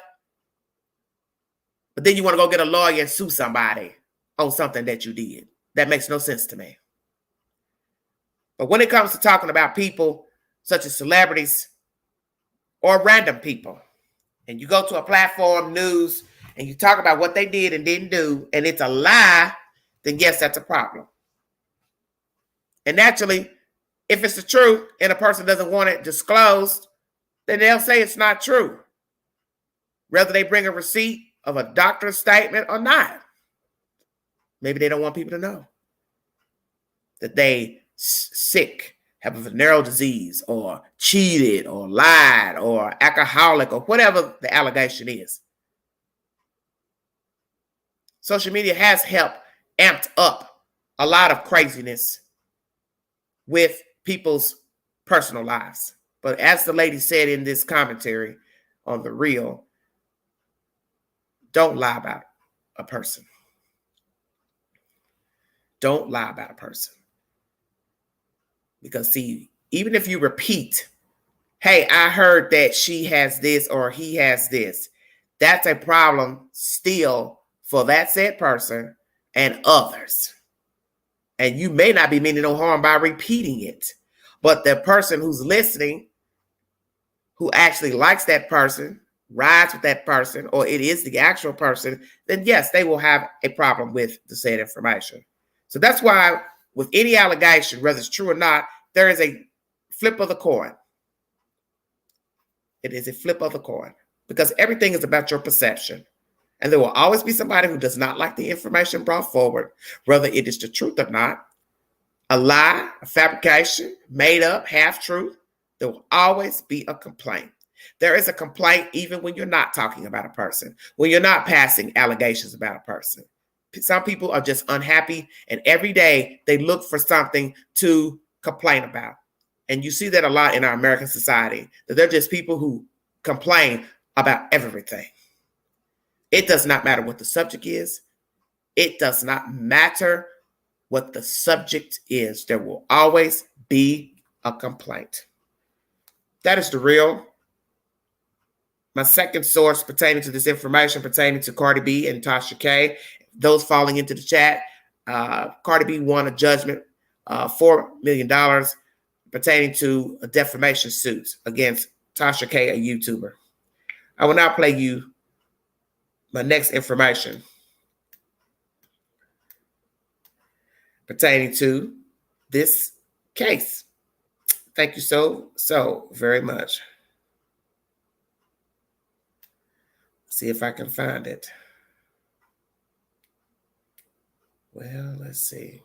But then you want to go get a lawyer and sue somebody on something that you did. That makes no sense to me. But when it comes to talking about people such as celebrities or random people, and you go to a platform, news, and you talk about what they did and didn't do, and it's a lie, then yes, that's a problem. And naturally, if it's the truth and a person doesn't want it disclosed, then they'll say it's not true, whether they bring a receipt of a doctor's statement or not. Maybe they don't want people to know that they sick, have a venereal disease, or cheated, or lied, or alcoholic, or whatever the allegation is. Social media has helped amped up a lot of craziness with people's personal lives. But as the lady said in this commentary on The Real, don't lie about a person. Don't lie about a person. Because see, even if you repeat, hey, I heard that she has this or he has this, that's a problem still for that said person and others. And you may not be meaning no harm by repeating it. But the person who's listening, who actually likes that person, rides with that person, or it is the actual person, then yes, they will have a problem with the said information. So that's why with any allegation, whether it's true or not, there is a flip of the coin. It is a flip of the coin because everything is about your perception. And there will always be somebody who does not like the information brought forward, whether it is the truth or not, a lie, a fabrication, made up, half truth. There will always be a complaint. There is a complaint even when you're not talking about a person, when you're not passing allegations about a person. Some people are just unhappy, and every day they look for something to complain about. And you see that a lot in our American society, that they're just people who complain about everything. It does not matter what the subject is. It does not matter what the subject is. There will always be a complaint. That is the real. My second source pertaining to this information pertaining to Cardi B and Tasha K, those falling into the chat, Cardi B won a judgment, $4 million pertaining to a defamation suit against Tasha K, a YouTuber. I will now play you my next information pertaining to this case. Thank you so very much. See if I can find it. Well, let's see.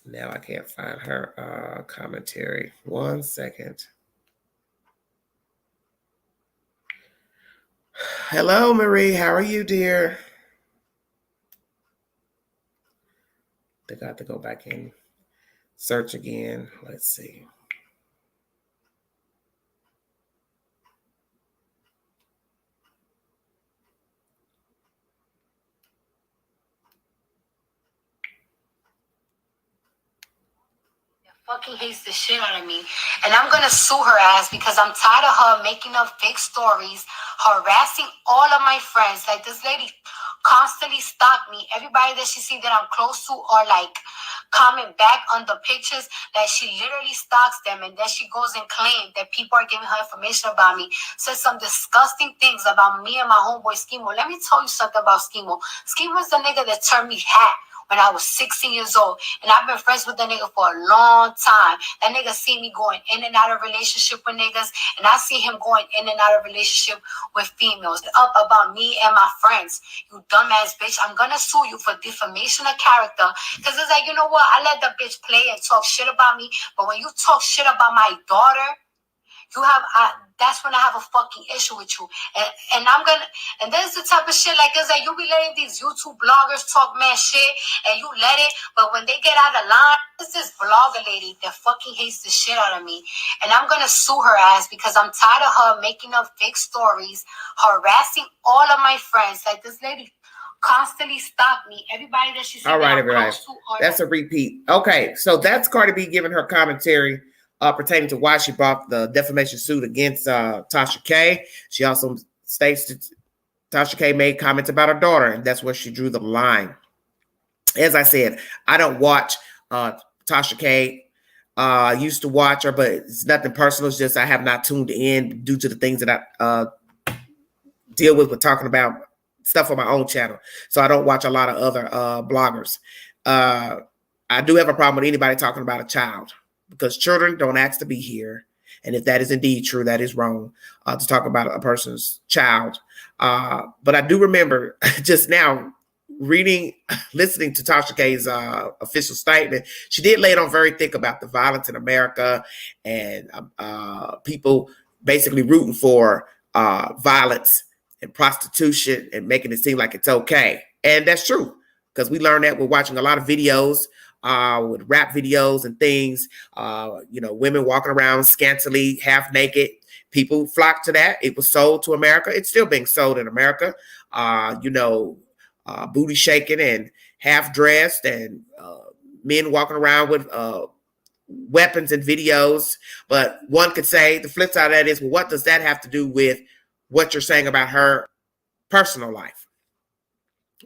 Now I can't find her commentary. 1 second. Hello, Marie. How are you, dear? I got to go back and search again. Let's see. Fucking hates the shit out of me, and I'm gonna sue her ass because I'm tired of her making up fake stories, harassing all of my friends. Like, this lady constantly stalk me. Everybody that she see that I'm close to, or like comment back on the pictures, that she literally stalks them, and then she goes and claims that people are giving her information about me. Says some disgusting things about me and my homeboy Schemo. Let me tell you something about Schemo. Schemo is the nigga that turned me hat when I was 16 years old. And I've been friends with the nigga for a long time. That nigga see me going in and out of relationship with niggas, and I see him going in and out of relationship with females. Up about me and my friends. You dumbass bitch. I'm gonna sue you for defamation of character. Because it's like, you know what? I let the bitch play and talk shit about me. But when you talk shit about my daughter, you have that's when I have a fucking issue with you. And I'm gonna, and this is the type of shit like this, that you be letting these YouTube bloggers talk mad shit, and you let it, but when they get out of line, it's this blogger lady that fucking hates the shit out of me. And I'm gonna sue her ass because I'm tired of her making up fake stories, harassing all of my friends. Like, this lady constantly stalk me. Everybody that she sees. All right, everybody. That's a repeat. Okay, so that's Cardi B giving her commentary pertaining to why she brought the defamation suit against Tasha K. She also states that Tasha K made comments about her daughter, and that's where she drew the line. As I said, I don't watch Tasha K. I used to watch her, but it's nothing personal. It's just I have not tuned in due to the things that I deal with talking about stuff on my own channel. So I don't watch a lot of other bloggers. I do have a problem with anybody talking about a child, because children don't ask to be here. And if that is indeed true, that is wrong to talk about a person's child. But I do remember just now listening to Tasha K's official statement. She did lay it on very thick about the violence in America and people basically rooting for violence and prostitution and making it seem like it's okay. And that's true, because we learned that we're watching a lot of videos with rap videos and things, women walking around scantily, half naked. People flock to that. It was sold to America. It's still being sold in America. Booty shaking and half dressed, and men walking around with weapons and videos. But one could say the flip side of that is, well, what does that have to do with what you're saying about her personal life?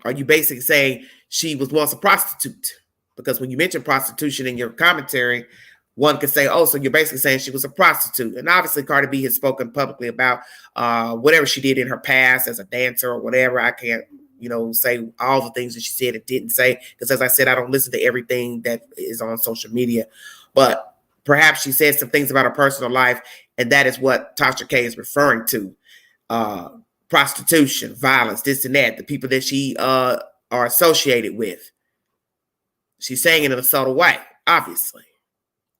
Are you basically saying she was once a prostitute? Because when you mention prostitution in your commentary, one could say, oh, so you're basically saying she was a prostitute. And obviously Cardi B has spoken publicly about whatever she did in her past as a dancer or whatever. I can't, say all the things that she said and didn't say, because as I said, I don't listen to everything that is on social media. But perhaps she said some things about her personal life, and that is what Tasha K is referring to. Prostitution, violence, this and that, the people that she are associated with. She's saying it in a subtle way, obviously.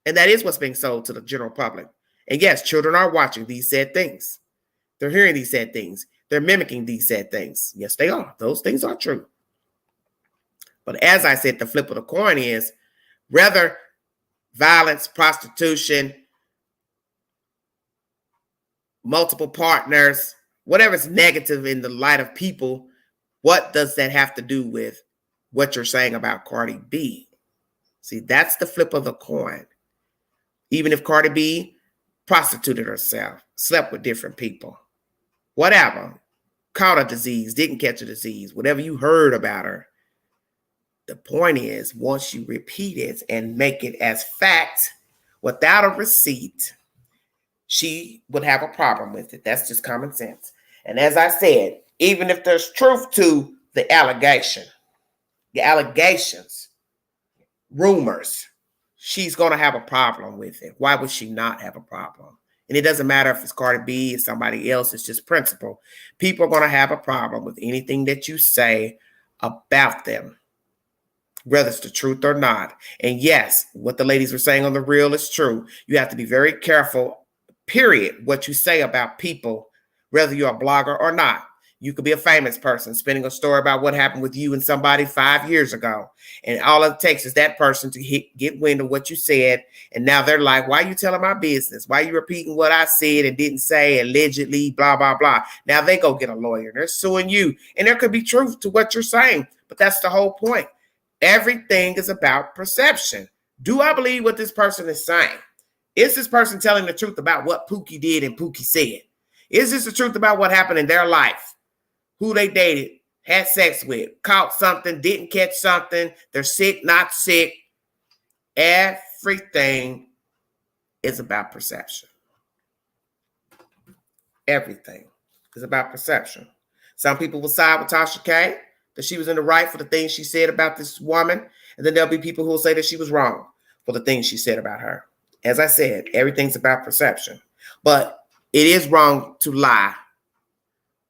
And that is what's being sold to the general public. And yes, children are watching these said things. They're hearing these said things. They're mimicking these said things. Yes, they are. Those things are true. But as I said, the flip of the coin is rather violence, prostitution, multiple partners, whatever's negative in the light of people, what does that have to do with what you're saying about Cardi B? See, that's the flip of the coin. Even if Cardi B prostituted herself, slept with different people, whatever, caught a disease, didn't catch a disease, whatever you heard about her, the point is, once you repeat it and make it as fact without a receipt, she would have a problem with it. That's just common sense. And as I said, even if there's truth to the allegations, rumors, she's going to have a problem with it. Why would she not have a problem? And it doesn't matter if it's Cardi B or somebody else. It's just principle. People are going to have a problem with anything that you say about them, whether it's the truth or not. And yes, what the ladies were saying on The Real is true. You have to be very careful, period, what you say about people, whether you're a blogger or not. You could be a famous person spinning a story about what happened with you and somebody 5 years ago. And all it takes is that person to get wind of what you said. And now they're like, why are you telling my business? Why are you repeating what I said and didn't say, allegedly, blah, blah, blah. Now they go get a lawyer. They're suing you. And there could be truth to what you're saying. But that's the whole point. Everything is about perception. Do I believe what this person is saying? Is this person telling the truth about what Pookie did and Pookie said? Is this the truth about what happened in their life? Who they dated, had sex with, caught something, didn't catch something, they're sick, not sick. Everything is about perception. Everything is about perception. Some people will side with Tasha K, that she was in the right for the things she said about this woman. And then there'll be people who will say that she was wrong for the things she said about her. As I said, everything's about perception. But it is wrong to lie.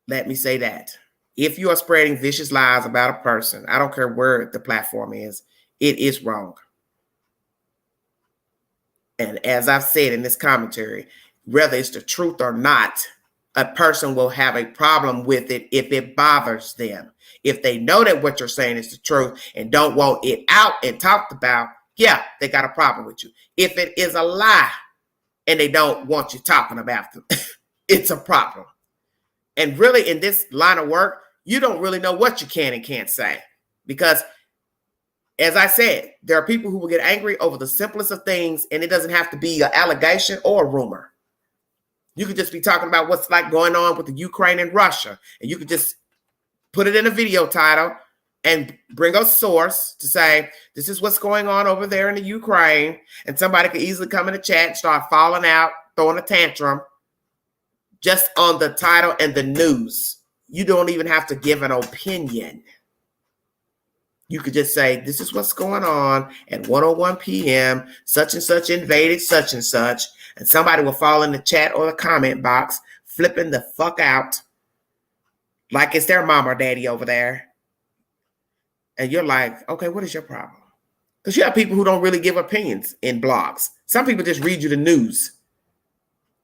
Let me say that. If you are spreading vicious lies about a person, I don't care where the platform is, it is wrong. And as I've said in this commentary, whether it's the truth or not, a person will have a problem with it if it bothers them. If they know that what you're saying is the truth and don't want it out and talked about, yeah, they got a problem with you. If it is a lie and they don't want you talking about them, it's a problem. And really, in this line of work, you don't really know what you can and can't say. Because, as I said, there are people who will get angry over the simplest of things, and it doesn't have to be an allegation or a rumor. You could just be talking about what's like going on with the Ukraine and Russia, and you could just put it in a video title and bring a source to say, this is what's going on over there in the Ukraine, and somebody could easily come in the chat and start falling out, throwing a tantrum, just on the title and the news. You don't even have to give an opinion. You could just say, this is what's going on at 1:01 p.m. Such and such invaded such and such. And somebody will fall in the chat or the comment box, flipping the fuck out like it's their mom or daddy over there. And you're like, okay, what is your problem? Because you have people who don't really give opinions in blogs. Some people just read you the news.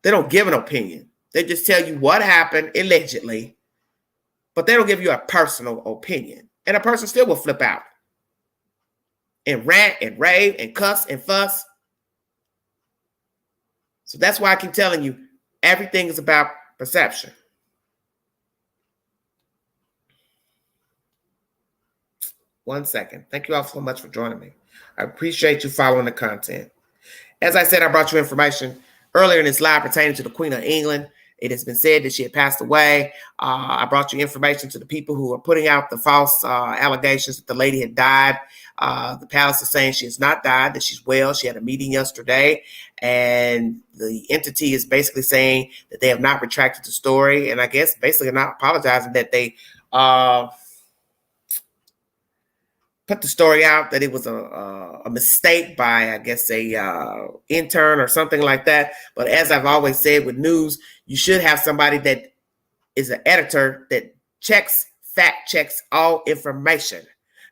They don't give an opinion. They just tell you what happened, allegedly, but they don't give you a personal opinion. And a person still will flip out and rant and rave and cuss and fuss. So that's why I keep telling you, everything is about perception. One second. Thank you all so much for joining me. I appreciate you following the content. As I said, I brought you information earlier in this live pertaining to the Queen of England. It has been said that she had passed away. I brought you information to the people who are putting out the false allegations that the lady had died. The palace is saying she has not died, that she's well. She had a meeting yesterday, and the entity is basically saying that they have not retracted the story, and I guess basically not apologizing that they put the story out that it was a mistake by, I guess, a intern or something like that. But as I've always said with news, you should have somebody that is an editor that fact checks all information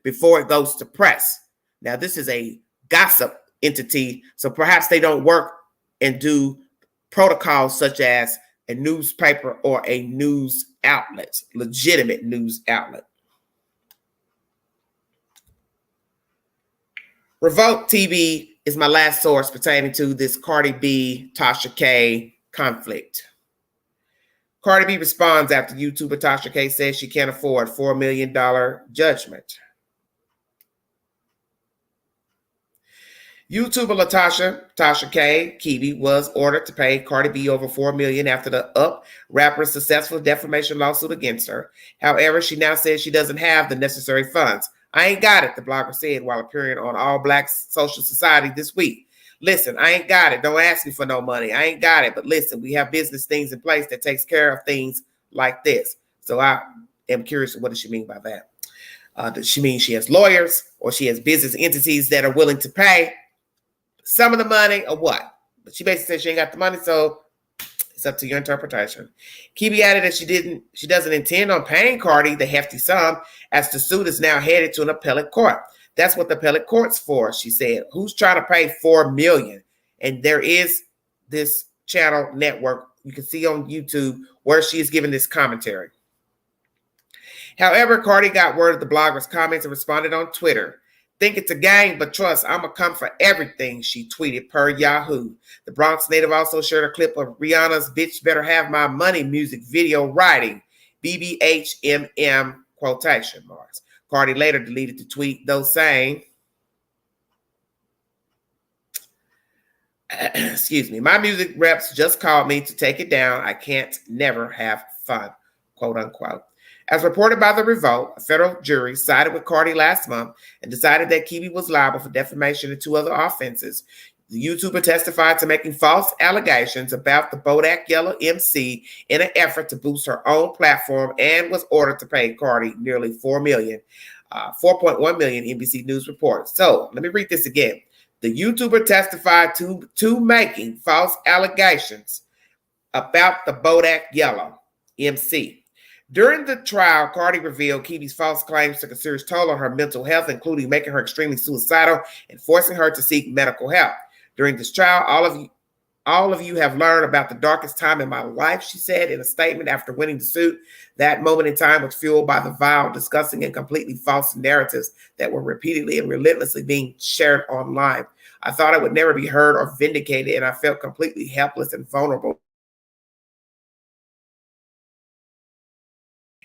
before it goes to press. Now, this is a gossip entity, so perhaps they don't work and do protocols such as a newspaper or a news outlet, legitimate news outlet. Revolt TV is my last source pertaining to this Cardi B, Tasha K conflict. Cardi B responds after YouTuber Tasha K says she can't afford $4 million judgment. YouTuber Tasha K, Kibi, was ordered to pay Cardi B over $4 million after the rapper's successful defamation lawsuit against her. However, she now says she doesn't have the necessary funds. I ain't got it, the blogger said while appearing on All Black Social Society this week. Listen, I ain't got it. Don't ask me for no money. I ain't got it. But listen, we have business things in place that takes care of things like this. So I am curious, what does she mean by that? Does she mean she has lawyers or she has business entities that are willing to pay some of the money or what? But she basically said she ain't got the money, so it's up to your interpretation. Kibi added that she doesn't intend on paying Cardi the hefty sum, as the suit is now headed to an appellate court. That's what the appellate court's for, she said. Who's trying to pay $4 million? And there is this channel network you can see on YouTube where she is giving this commentary. However, Cardi got word of the blogger's comments and responded on Twitter. Think it's a game, but trust, I'ma come for everything, she tweeted per Yahoo. The Bronx native also shared a clip of Rihanna's Bitch Better Have My Money music video writing BBHMM quotation marks. Cardi later deleted the tweet, though, saying, excuse me, my music reps just called me to take it down. I can't never have fun, quote unquote. As reported by The Revolt, a federal jury sided with Cardi last month and decided that Kibi was liable for defamation and 2 other offenses. The YouTuber testified to making false allegations about the Bodak Yellow MC in an effort to boost her own platform and was ordered to pay Cardi nearly $4 million, 4.1 million NBC News reports. So let me read this again. The YouTuber testified to making false allegations about the Bodak Yellow MC. During the trial, Cardi revealed Kibi's false claims took a serious toll on her mental health, including making her extremely suicidal and forcing her to seek medical help. During this trial, all of you have learned about the darkest time in my life, she said in a statement after winning the suit. That moment in time was fueled by the vile, disgusting, and completely false narratives that were repeatedly and relentlessly being shared online. I thought I would never be heard or vindicated, and I felt completely helpless and vulnerable.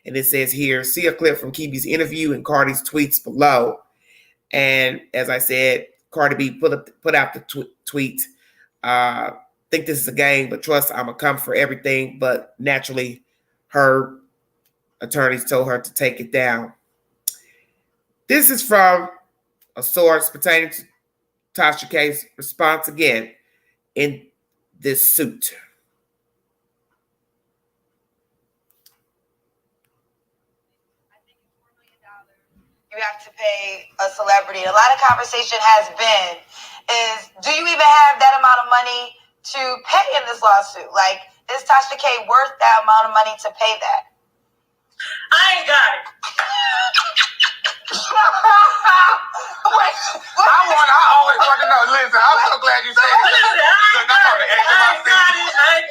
And it says here, see a clip from Kibi's interview and Cardi's tweets below. And as I said, Cardi B put out the tweet. Think this is a game, but trust, I'm going to come for everything. But naturally, her attorneys told her to take it down. This is from a source pertaining to Tasha K's response again in this suit. You have to pay a celebrity. A lot of conversation has been is, do you even have that amount of money to pay in this lawsuit? Like, is Tasha K worth that amount of money to pay that? I ain't got it. I always want to know. Listen, I'm so glad you said that.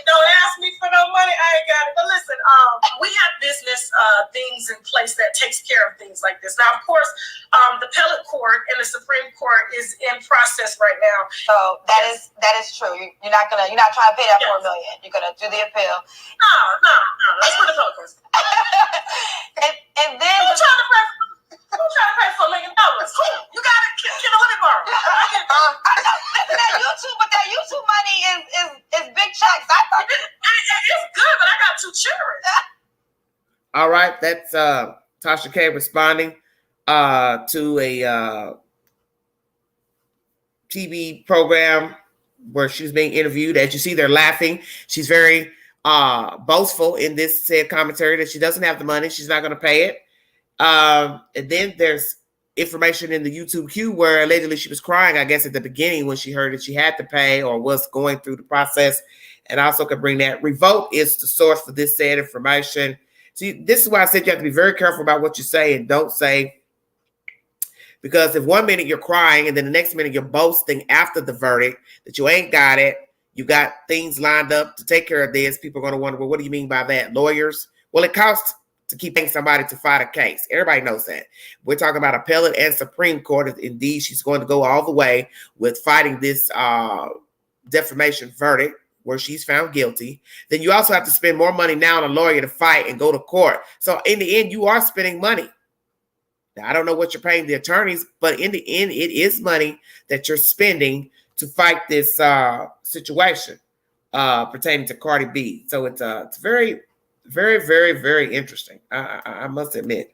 Don't ask me for no money. I ain't got it. But listen, we have business things in place that takes care of things like this. Now, of course, the appellate court and the Supreme Court is in process right now. So that is true. You're not trying to pay that $4 million. You're gonna do the appeal. No. That's what the appellate court. and then Who's trying to pay $4 million? Who? You got it. Can I let it borrow? Listen, that YouTube, but that YouTube money is big checks. I thought it's good, but I got 2 children. All right, that's Tasha K responding to a TV program where she was being interviewed. As you see, they're laughing. She's very boastful in this said commentary that she doesn't have the money. She's not going to pay it. And then there's information in the YouTube queue where allegedly she was crying, I guess, at the beginning when she heard that she had to pay or was going through the process. And I also could bring that. Revolt is the source for this said information. See, this is why I said you have to be very careful about what you say and don't say. Because if 1 minute you're crying and then the next minute you're boasting after the verdict that you ain't got it, you got things lined up to take care of this, people are going to wonder, well, what do you mean by that? Lawyers? Well, it costs to keep paying somebody to fight a case. Everybody knows that. We're talking about appellate and Supreme Court. Indeed, she's going to go all the way with fighting this defamation verdict where she's found guilty. Then you also have to spend more money now on a lawyer to fight and go to court. So in the end, you are spending money. Now, I don't know what you're paying the attorneys, but in the end, it is money that you're spending to fight this situation pertaining to Cardi B. So it's very, very, very, very interesting. I must admit.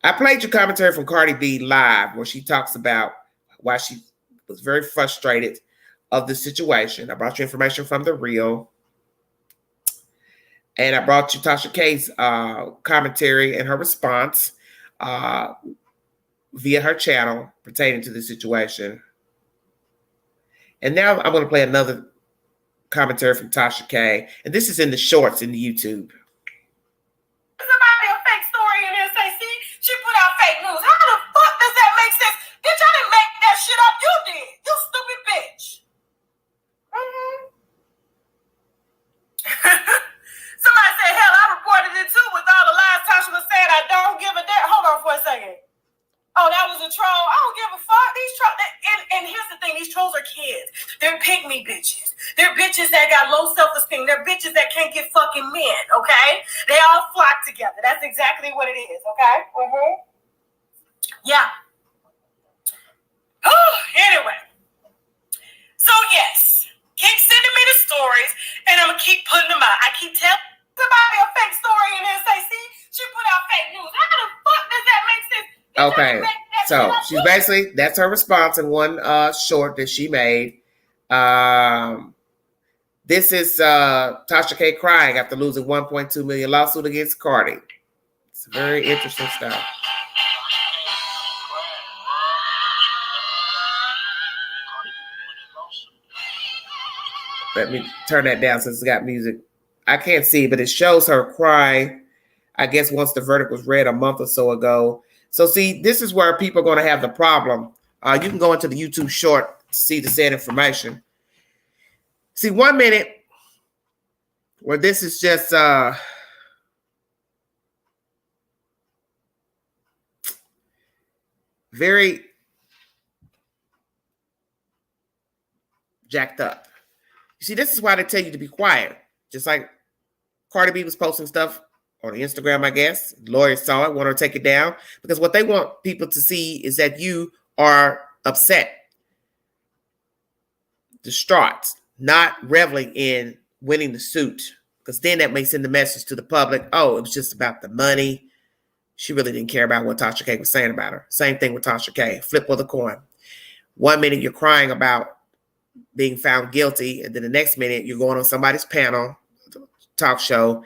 I played your commentary from Cardi B live where she talks about why she was very frustrated of the situation. I brought you information from The Real. And I brought you Tasha K's commentary and her response via her channel pertaining to the situation. And now I'm going to play another commentary from Tasha K. And this is in the shorts in the YouTube. Somebody a fake story in here say, see, she put out fake news. How the fuck does that make sense? Bitch, I didn't make that shit up. You did. You stupid bitch. Somebody said, hell, I reported it too with all the lies Tasha was saying. I don't give a damn. Hold on for a second. Oh, that was a troll. I don't give a fuck. These trolls, and here's the thing: these trolls are kids. They're pygmy bitches. They're bitches that got low self-esteem. They're bitches that can't get fucking men. Okay, they all flock together. That's exactly what it is. Okay. Yeah. Anyway, so yes, keep sending me the stories, and I'm gonna keep putting them out. I keep telling somebody a fake story and then say, "See, she put out fake news." How the fuck does that make sense? Okay, so she's basically, that's her response in one short that she made. This is Tasha K crying after losing $1.2 million lawsuit against Cardi. It's very interesting stuff. Let me turn that down since it's got music. I can't see, but it shows her crying, I guess, once the verdict was read a month or so ago. So see, this is where people are going to have the problem. You can go into the YouTube short to see the said information. See, 1 minute where this is just very jacked up. You see, this is why they tell you to be quiet. Just like Cardi B was posting stuff on Instagram, I guess. Lawyers saw it, want to take it down. Because what they want people to see is that you are upset, distraught, not reveling in winning the suit. Because then that may send the message to the public, oh, it was just about the money. She really didn't care about what Tasha K was saying about her. Same thing with Tasha K. Flip of the coin. 1 minute you're crying about being found guilty, and then the next minute you're going on somebody's panel, talk show,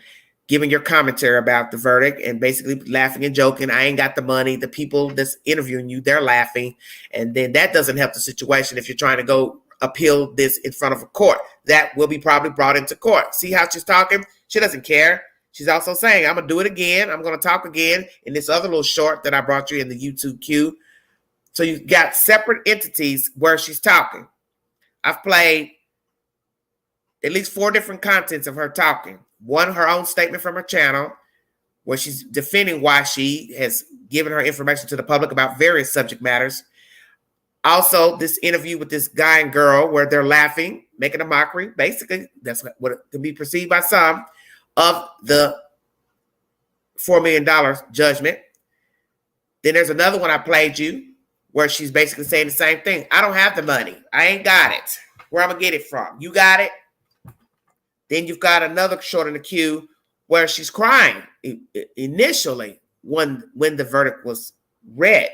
giving your commentary about the verdict and basically laughing and joking. I ain't got the money. The people that's interviewing you, they're laughing. And then that doesn't help the situation if you're trying to go appeal this in front of a court. That will be probably brought into court. See how she's talking? She doesn't care. She's also saying, I'm going to do it again. I'm going to talk again in this other little short that I brought you in the YouTube queue. So you've got separate entities where she's talking. I've played at least 4 different contents of her talking. One, her own statement from her channel, where she's defending why she has given her information to the public about various subject matters. Also, this interview with this guy and girl where they're laughing, making a mockery. Basically, that's what it can be perceived by some of the $4 million judgment. Then there's another one I played you where she's basically saying the same thing. I don't have the money. I ain't got it. Where I'm going to get it from? You got it? Then you've got another short in the queue where she's crying initially when the verdict was read.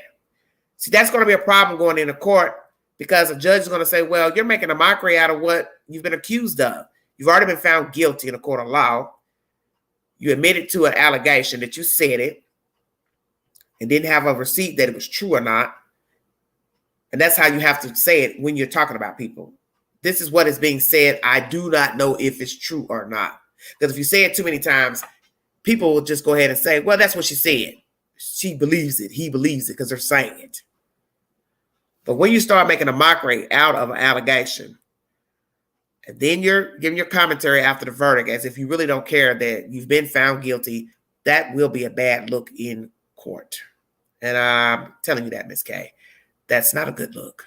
See, that's going to be a problem going into court because a judge is going to say, well, you're making a mockery out of what you've been accused of. You've already been found guilty in a court of law. You admitted to an allegation that you said it and didn't have a receipt that it was true or not. And that's how you have to say it when you're talking about people. This is what is being said. I do not know if it's true or not. Because if you say it too many times, people will just go ahead and say, well, that's what she said. She believes it. He believes it because they're saying it. But when you start making a mockery out of an allegation, and then you're giving your commentary after the verdict as if you really don't care that you've been found guilty that will be a bad look in court. And I'm telling you that, Miss K, that's not a good look.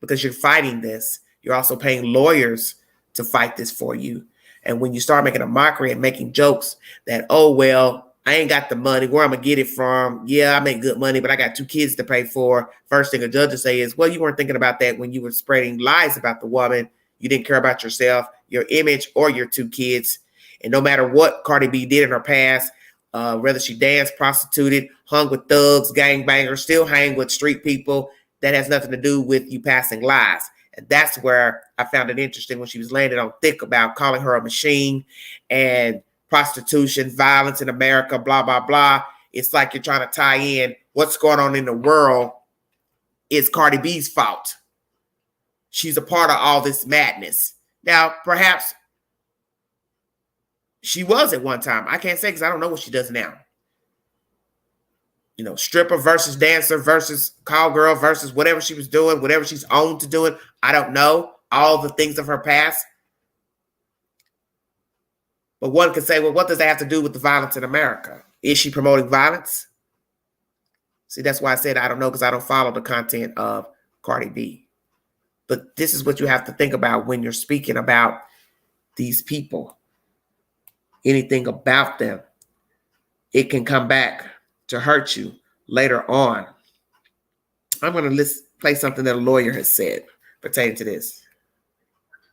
Because you're fighting this. You're also paying lawyers to fight this for you. And when you start making a mockery and making jokes that, oh, well, I ain't got the money, where I'm going to get it from. Yeah, I make good money, but I got 2 kids to pay for. First thing a judge will say is, well, you weren't thinking about that when you were spreading lies about the woman. You didn't care about yourself, your image, or your 2 kids. And no matter what Cardi B did in her past, whether she danced, prostituted, hung with thugs, gangbangers, still hang with street people, that has nothing to do with you passing lies. And that's where I found it interesting when she was landing on thick about calling her a machine and prostitution, violence in America, blah, blah, blah. It's like you're trying to tie in what's going on in the world is Cardi B's fault. She's a part of all this madness. Now, perhaps she was at one time. I can't say because I don't know what she does now. You know, stripper versus dancer versus cowgirl versus whatever she was doing, whatever she's owned to doing. I don't know all the things of her past. But one could say, well, what does that have to do with the violence in America? Is she promoting violence? See, that's why I said I don't know because I don't follow the content of Cardi B. But this is what you have to think about when you're speaking about these people. Anything about them, it can come back to hurt you later on. I'm going to play something that a lawyer has said pertaining to this.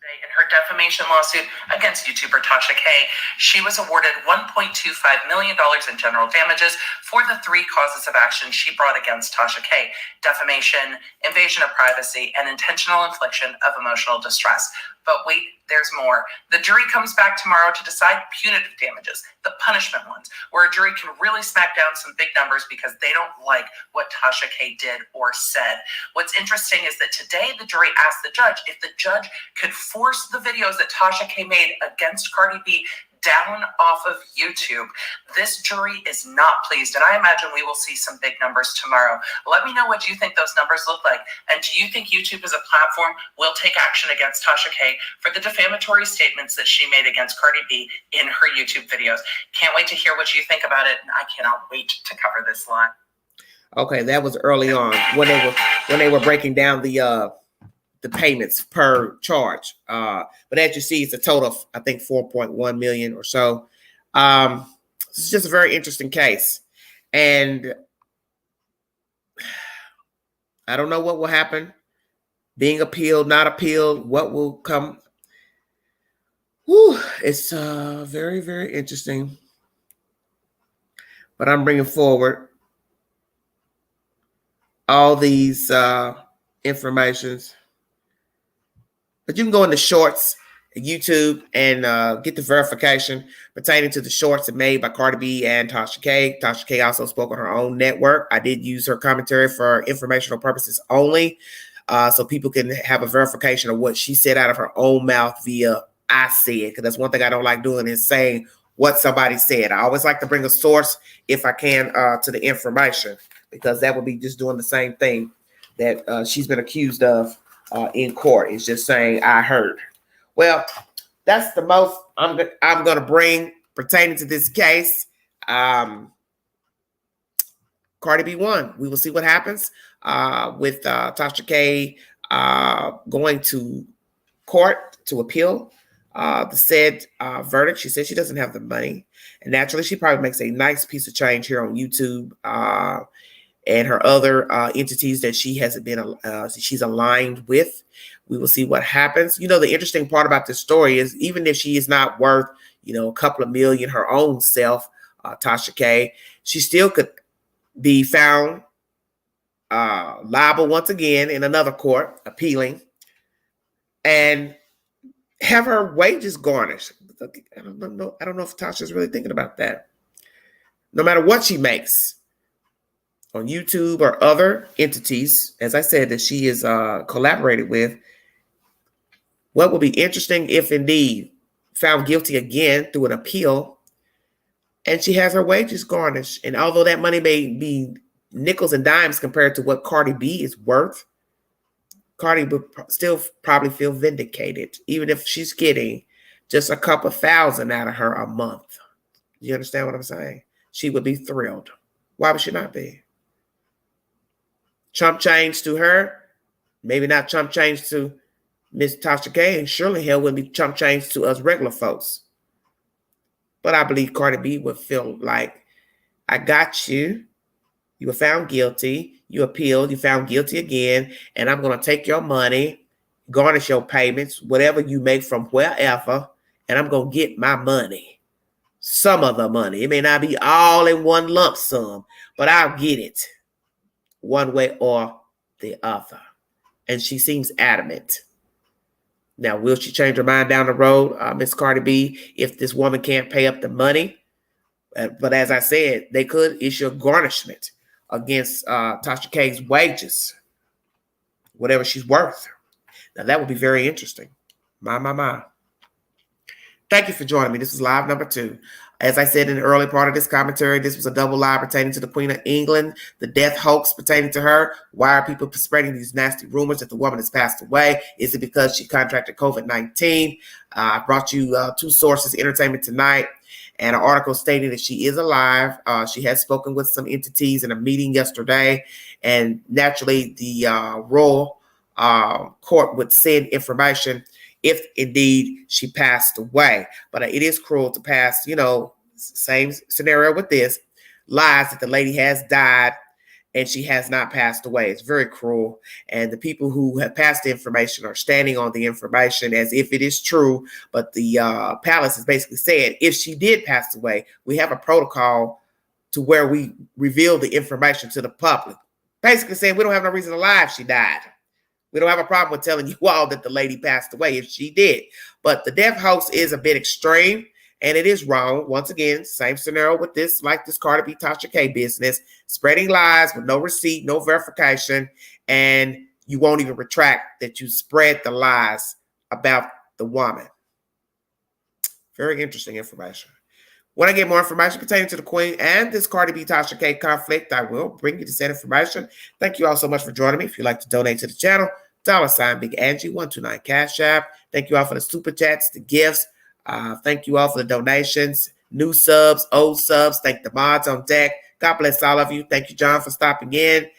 In her defamation lawsuit against YouTuber Tasha K, she was awarded $1.25 million in general damages for the 3 causes of action she brought against Tasha K: defamation, invasion of privacy, and intentional infliction of emotional distress. But wait, there's more. The jury comes back tomorrow to decide punitive damages, the punishment ones, where a jury can really smack down some big numbers because they don't like what Tasha K did or said. What's interesting is that today the jury asked the judge if the judge could force the videos that Tasha K made against Cardi B down off of YouTube. This jury is not pleased, and I imagine we will see some big numbers tomorrow. Let me know what you think those numbers look like, and do you think YouTube as a platform will take action against Tasha K for the defamatory statements that she made against Cardi B in her YouTube videos? Can't wait to hear what you think about it, and I cannot wait to cover this live. Okay, that was early on when they were breaking down the payments per charge. But as you see, it's a total of, I think, 4.1 million or so. This is just a very interesting case. And I don't know what will happen. Being appealed, not appealed, what will come. Whew, it's very, very interesting. But I'm bringing forward all these informations. But you can go into shorts at YouTube and get the verification pertaining to the shorts made by Cardi B and Tasha K. Tasha K also spoke on her own network. I did use her commentary for informational purposes only, so people can have a verification of what she said out of her own mouth via I said, because that's one thing I don't like doing is saying what somebody said. I always like to bring a source, if I can, to the information, because that would be just doing the same thing that she's been accused of in court. It's just saying I heard. Well, that's the most I'm going to bring pertaining to this case. Cardi B won. We will see what happens with Tasha K going to court to appeal the said verdict. She said she doesn't have the money, and naturally she probably makes a nice piece of change here on YouTube and her other entities that she has been she's aligned with. We will see what happens. You know, the interesting part about this story is even if she is not worth, you know, a couple of million her own self, Tasha K, she still could be found liable once again in another court appealing and have her wages garnished. I don't know if Tasha's really thinking about that. No matter what she makes on YouTube or other entities, as I said, that she is collaborated with, what will be interesting if indeed found guilty again through an appeal and she has her wages garnished. And although that money may be nickels and dimes compared to what Cardi B is worth, Cardi would still probably feel vindicated, even if she's getting just a couple thousand out of her a month. You understand what I'm saying? She would be thrilled. Why would she not be? Chump change to her, maybe not chump change to Miss Tasha K, and surely hell wouldn't be chump change to us regular folks. But I believe Cardi B would feel like, I got you. You were found guilty. You appealed. You found guilty again. And I'm going to take your money, garnish your payments, whatever you make from wherever, and I'm going to get my money. Some of the money. It may not be all in one lump sum, but I'll get it one way or the other. And she seems adamant. Now, will she change her mind down the road, Miss Cardi B, if this woman can't pay up the money? But as I said, they could issue a garnishment against Tasha K's wages, whatever she's worth. Now, that would be very interesting. My. Thank you for joining me. This is live number 2. As I said in the early part of this commentary, this was a double live pertaining to the Queen of England, the death hoax pertaining to her. Why are people spreading these nasty rumors that the woman has passed away? Is it because she contracted COVID-19? I brought you 2 sources, Entertainment Tonight, and an article stating that she is alive. She has spoken with some entities in a meeting yesterday, and naturally the royal court would send information if indeed she passed away. But it is cruel to pass, same scenario with this, lies that the lady has died and she has not passed away. It's very cruel. And the people who have passed the information are standing on the information as if it is true. But the palace has basically said, if she did pass away, we have a protocol to where we reveal the information to the public. Basically saying we don't have no reason to lie if she died. We don't have a problem with telling you all that the lady passed away if she did. But the death hoax is a bit extreme, and it is wrong. Once again, same scenario with this, like this Cardi B, Tasha K business, spreading lies with no receipt, no verification, and you won't even retract that you spread the lies about the woman. Very interesting information. When I get more information pertaining to the Queen and this Cardi B, Tasha K conflict, I will bring you this information. Thank you all so much for joining me. If you'd like to donate to the channel, $ Big Angie 129 Cash App. Thank you all for the super chats, the gifts. Thank you all for the donations, new subs, old subs. Thank the mods on deck. God bless all of you. Thank you, John, for stopping in.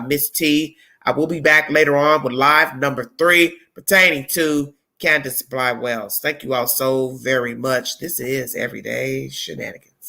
Miss T, I will be back later on with live number 3 pertaining to Candace Bly Wells. Thank you all so very much. This is Everyday Shenanigans.